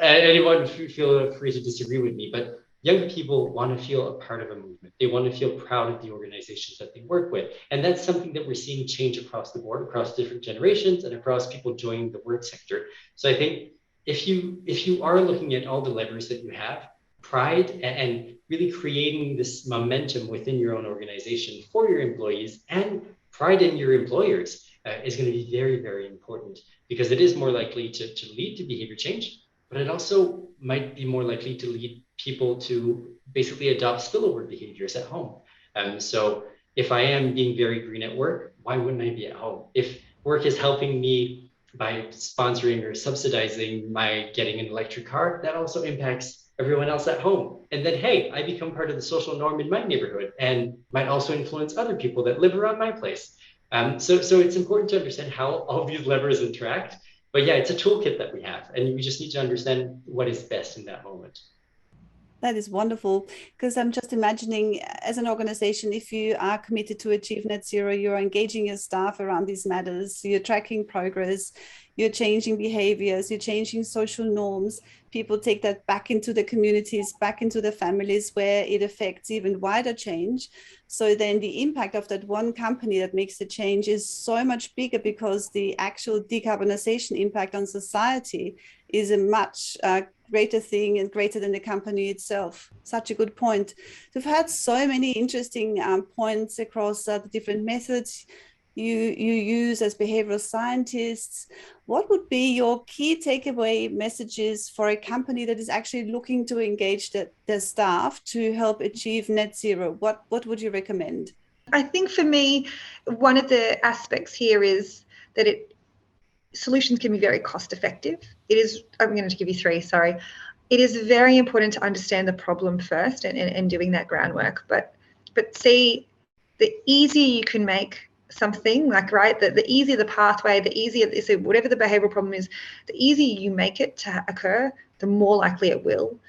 anyone feel free to disagree with me, but younger people want to feel a part of a movement. They want to feel proud of the organizations that they work with. And that's something that we're seeing change across the board, across different generations and across people joining the work sector. So I think if you are looking at all the levers that you have, pride and really creating this momentum within your own organization for your employees and pride in your employers is going to be very, very important, because it is more likely to lead to behavior change, but it also might be more likely to lead people to basically adopt spillover behaviors at home. So if I am being very green at work, why wouldn't I be at home? If work is helping me by sponsoring or subsidizing my getting an electric car, that also impacts everyone else at home. And then, hey, I become part of the social norm in my neighborhood and might also influence other people that live around my place. So it's important to understand how all these levers interact. But yeah, it's a toolkit that we have, and we just need to understand what is best in that moment. That is wonderful, because I'm just imagining, as an organization, if you are committed to achieve net zero, you're engaging your staff around these matters, you're tracking progress, you're changing behaviors, you're changing social norms. People take that back into the communities, back into the families, where it affects even wider change. So then the impact of that one company that makes the change is so much bigger, because the actual decarbonization impact on society is a much greater thing and greater than the company itself. Such a good point. We've had so many interesting points across the different methods you use as behavioral scientists. What would be your key takeaway messages for a company that is actually looking to engage their staff to help achieve net zero? What would you recommend? I think for me, one of the aspects here is that solutions can be very cost effective. I'm going to give you 3, sorry. It is very important to understand the problem first and doing that groundwork, but see, the easier you can make something, like, right, the easier the pathway, the easier, so whatever the behavioral problem is, the easier you make it to occur, the more likely it will.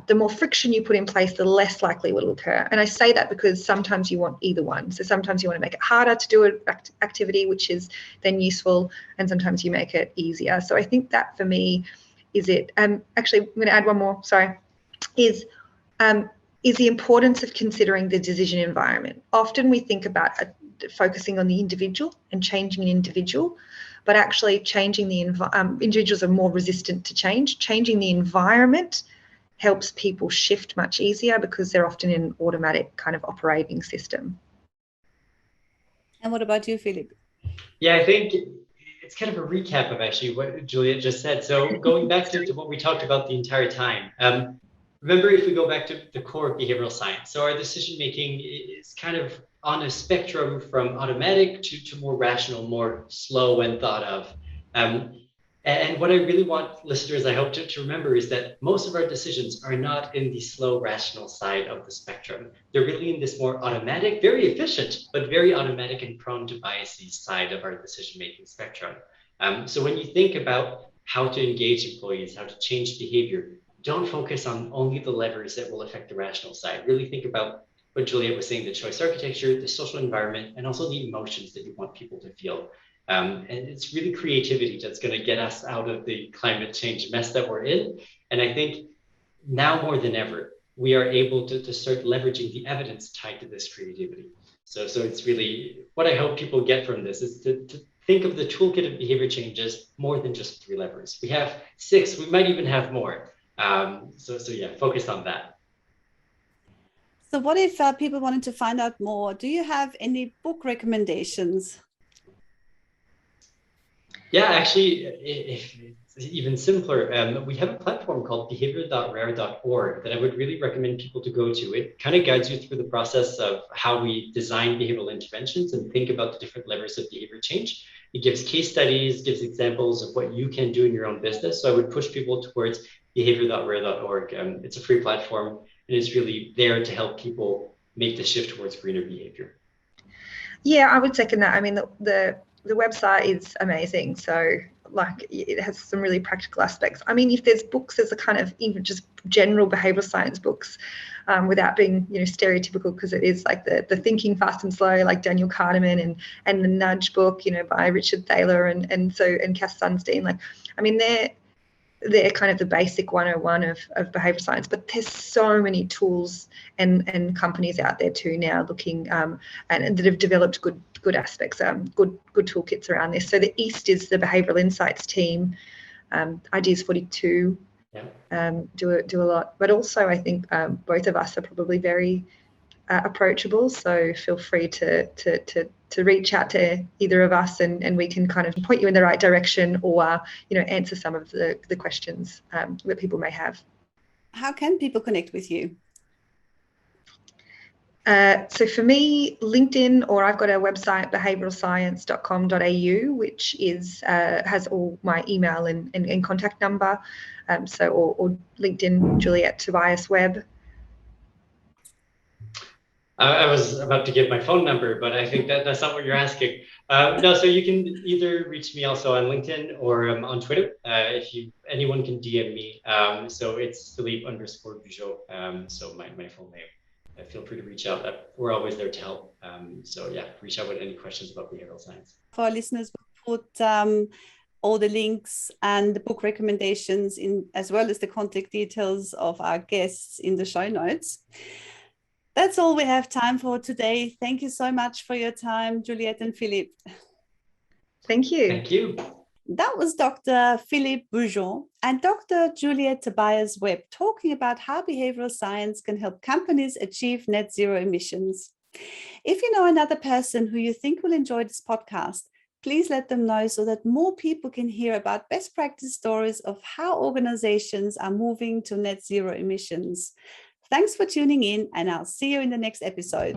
The more friction you put in place, the less likely it will occur. And I say that because sometimes you want either one. So sometimes you want to make it harder to do an activity, which is then useful, and sometimes you make it easier. So I think that for me is it. Actually, I'm going to add one more, sorry, is the importance of considering the decision environment. Often we think about focusing on the individual and changing an individual, but actually changing the individuals are more resistant to change. Changing the environment helps people shift much easier, because they're often in an automatic kind of operating system. And what about you, Philippe? Yeah, I think it's kind of a recap of actually what Juliette just said. So going back to what we talked about the entire time, remember, if we go back to the core of behavioral science, so our decision making is kind of on a spectrum from automatic to more rational, more slow and thought of. And what I really want listeners, I hope, to remember is that most of our decisions are not in the slow, rational side of the spectrum. They're really in this more automatic, very efficient, but very automatic and prone to biases side of our decision-making spectrum. So when you think about how to engage employees, how to change behavior, don't focus on only the levers that will affect the rational side. Really think about what Juliette was saying, the choice architecture, the social environment, and also the emotions that you want people to feel. And it's really creativity that's going to get us out of the climate change mess that we're in. And I think now more than ever, we are able to start leveraging the evidence tied to this creativity. So it's really what I hope people get from this is to think of the toolkit of behavior changes more than just 3 levers. We have 6, we might even have more. So yeah, focus on that. So what if people wanted to find out more? Do you have any book recommendations? Yeah, actually, if it's even simpler, we have a platform called behaviour.rare.org that I would really recommend people to go to. It kind of guides you through the process of how we design behavioral interventions and think about the different levers of behavior change. It gives case studies, gives examples of what you can do in your own business. So I would push people towards behaviour.rare.org. It's a free platform, and it's really there to help people make the shift towards greener behavior. Yeah, I would second that. I mean, the website is amazing. So like it has some really practical aspects. I mean, if there's books, there's a kind of even just general behavioral science books, without being, stereotypical, because it is like the Thinking Fast and Slow, like Daniel Kahneman, and the Nudge book, by Richard Thaler and Cass Sunstein. Like, I mean, they're kind of the basic 101 of behavioral science, but there's so many tools and companies out there too now looking and that have developed good aspects, good toolkits around this. So the East is the Behavioral Insights team. Ideas 42 do a lot, but also I think both of us are probably very approachable. So feel free to reach out to either of us, and we can kind of point you in the right direction, or answer some of the questions that people may have. How can people connect with you? So for me, LinkedIn, or I've got a website, behaviouralscience.com.au, which is has all my email and contact number. Or LinkedIn, Juliette Tobias-Webb. I was about to give my phone number, but I think that's not what you're asking. No, so you can either reach me also on LinkedIn or on Twitter. Anyone can DM me. So it's Philipe_Bujold. So my full name. Feel free to reach out. We're always there to help. So yeah, reach out with any questions about behavioral science. For our listeners, we'll put all the links and the book recommendations in, as well as the contact details of our guests in the show notes. That's all we have time for today. Thank you so much for your time, Juliette and Philippe. Thank you. Thank you. That was Dr. Philipe Bujold and Dr. Juliette Tobias-Webb talking about how behavioral science can help companies achieve net zero emissions. If you know another person who you think will enjoy this podcast, please let them know so that more people can hear about best practice stories of how organizations are moving to net zero emissions. Thanks for tuning in, and I'll see you in the next episode.